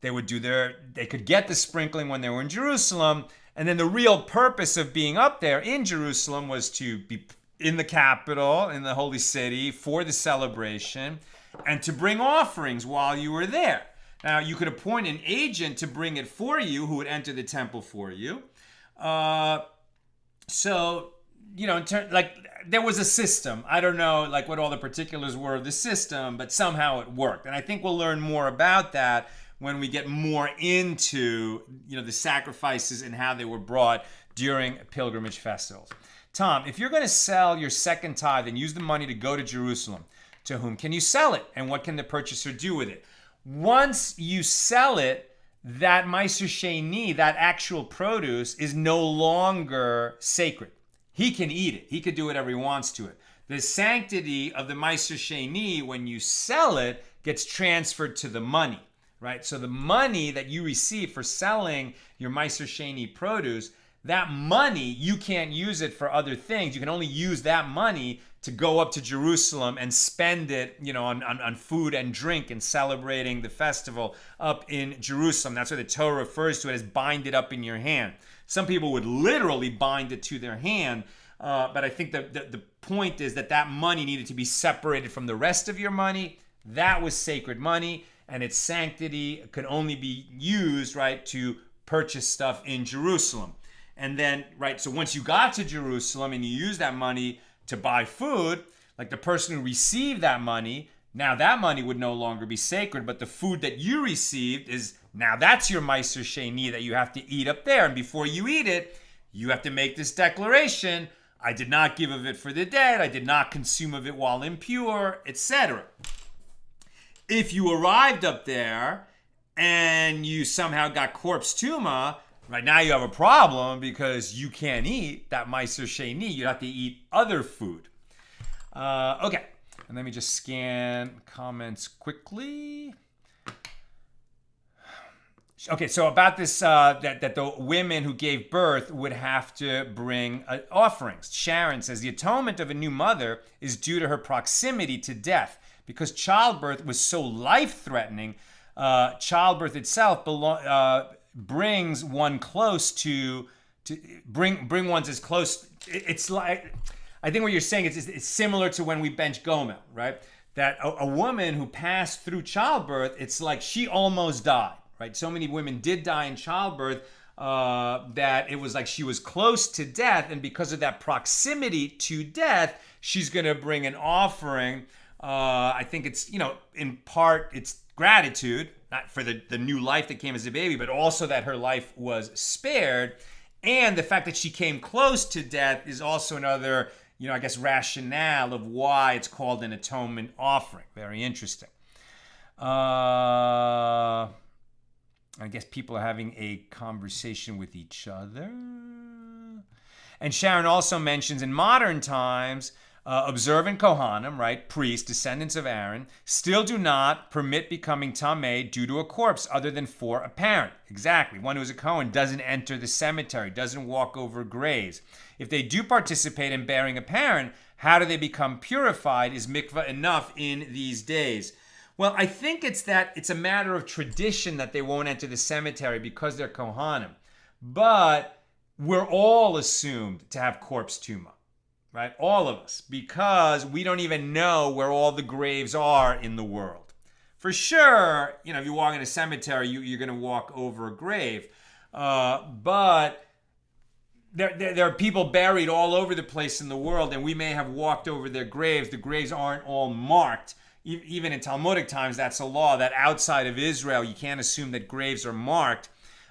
They could get the sprinkling when they were in Jerusalem. And then the real purpose of being up there in Jerusalem was to be in the capital, in the holy city, for the celebration, and to bring offerings while you were there. Now, you could appoint an agent to bring it for you, who would enter the temple for you. There was a system. I don't know what all the particulars were of the system, but somehow it worked. And I think we'll learn more about that when we get more into, the sacrifices and how they were brought during pilgrimage festivals. Tom, if you're going to sell your second tithe and use the money to go to Jerusalem, to whom can you sell it? And what can the purchaser do with it? Once you sell it, that Meiser Sheni, that actual produce, is no longer sacred. He can eat it. He could do whatever he wants to it. The sanctity of the Meiser Sheni, when you sell it, gets transferred to the money, right? So the money that you receive for selling your Meiser Sheni produce, that money, you can't use it for other things. You can only use that money to go up to Jerusalem and spend it, on food and drink and celebrating the festival up in Jerusalem. That's why the Torah refers to it as bind it up in your hand. Some people would literally bind it to their hand, but I think the point is that money needed to be separated from the rest of your money. That was sacred money, and its sanctity could only be used, right, to purchase stuff in Jerusalem. And then, right, so once you got to Jerusalem and you used that money to buy food, like the person who received that money, now that money would no longer be sacred, but the food that you received is, now that's your Meiser Sheni that you have to eat up there. And before you eat it, you have to make this declaration: I did not give of it for the dead, I did not consume of it while impure, etc. If you arrived up there and you somehow got corpse tuma, right now you have a problem because you can't eat that Meiser Sheni. You have to eat other food. Okay, and let me just scan comments quickly. Okay, so about this, that the women who gave birth would have to bring offerings. Sharon says the atonement of a new mother is due to her proximity to death. Because childbirth was so life-threatening, childbirth itself brings one close to bring one's as close. It's like, I think what you're saying is it's similar to when we bench Gomel, right? That a woman who passed through childbirth, it's like she almost died. Right? So many women did die in childbirth that it was like she was close to death, and because of that proximity to death, she's going to bring an offering. I think it's, in part, it's gratitude, not for the new life that came as a baby, but also that her life was spared. And the fact that she came close to death is also another, rationale of why it's called an atonement offering. Very interesting. I guess people are having a conversation with each other. And Sharon also mentions in modern times, observant Kohanim, right, priests, descendants of Aaron, still do not permit becoming Tameh due to a corpse other than for a parent. Exactly. One who is a Kohen doesn't enter the cemetery, doesn't walk over graves. If they do participate in burying a parent, how do they become purified? Is mikvah enough in these days? Well, I think it's a matter of tradition that they won't enter the cemetery because they're Kohanim. But we're all assumed to have corpse tuma, right? All of us, because we don't even know where all the graves are in the world. For sure, if you walk in a cemetery, you're going to walk over a grave. But there are people buried all over the place in the world, and we may have walked over their graves. The graves aren't all marked, even in Talmudic times, that's a law that outside of Israel, you can't assume that graves are marked.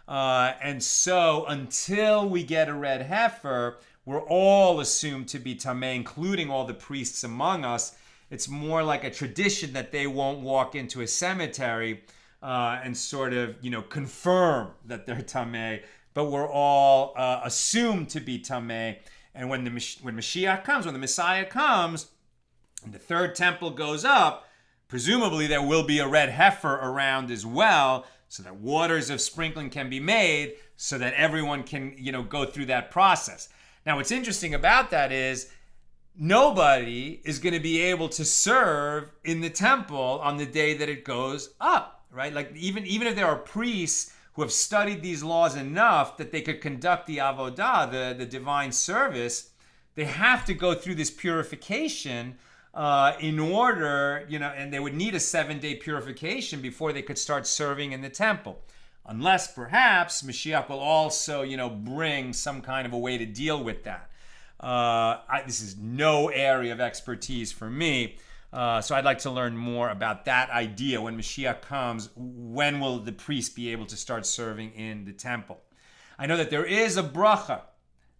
And so until we get a red heifer, we're all assumed to be tameh, including all the priests among us. It's more like a tradition that they won't walk into a cemetery and sort of, confirm that they're tameh, but we're all assumed to be tameh. And when Mashiach comes, when the Messiah comes, and the third temple goes up, presumably there will be a red heifer around as well, so that waters of sprinkling can be made, so that everyone can, go through that process. Now, what's interesting about that is nobody is going to be able to serve in the temple on the day that it goes up, right? Like even if there are priests who have studied these laws enough that they could conduct the avodah, the divine service, they have to go through this purification in order, and they would need a 7-day purification before they could start serving in the temple. Unless perhaps Mashiach will also, bring some kind of a way to deal with that. This is no area of expertise for me. So I'd like to learn more about that idea. When Mashiach comes, when will the priest be able to start serving in the temple? I know that there is a bracha,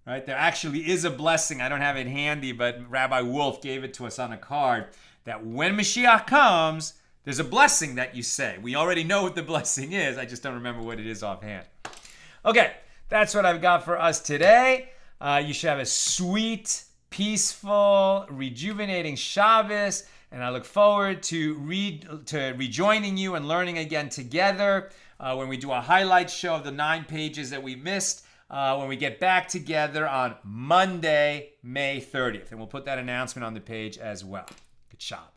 right? There actually is a blessing. I don't have it handy, but Rabbi Wolf gave it to us on a card, that when Mashiach comes, there's a blessing that you say. We already know what the blessing is. I just don't remember what it is offhand. Okay, that's what I've got for us today. You should have a sweet, peaceful, rejuvenating Shabbos, and I look forward to rejoining you and learning again together when we do a highlight show of the 9 pages that we missed when we get back together on Monday, May 30th. And we'll put that announcement on the page as well. Good job.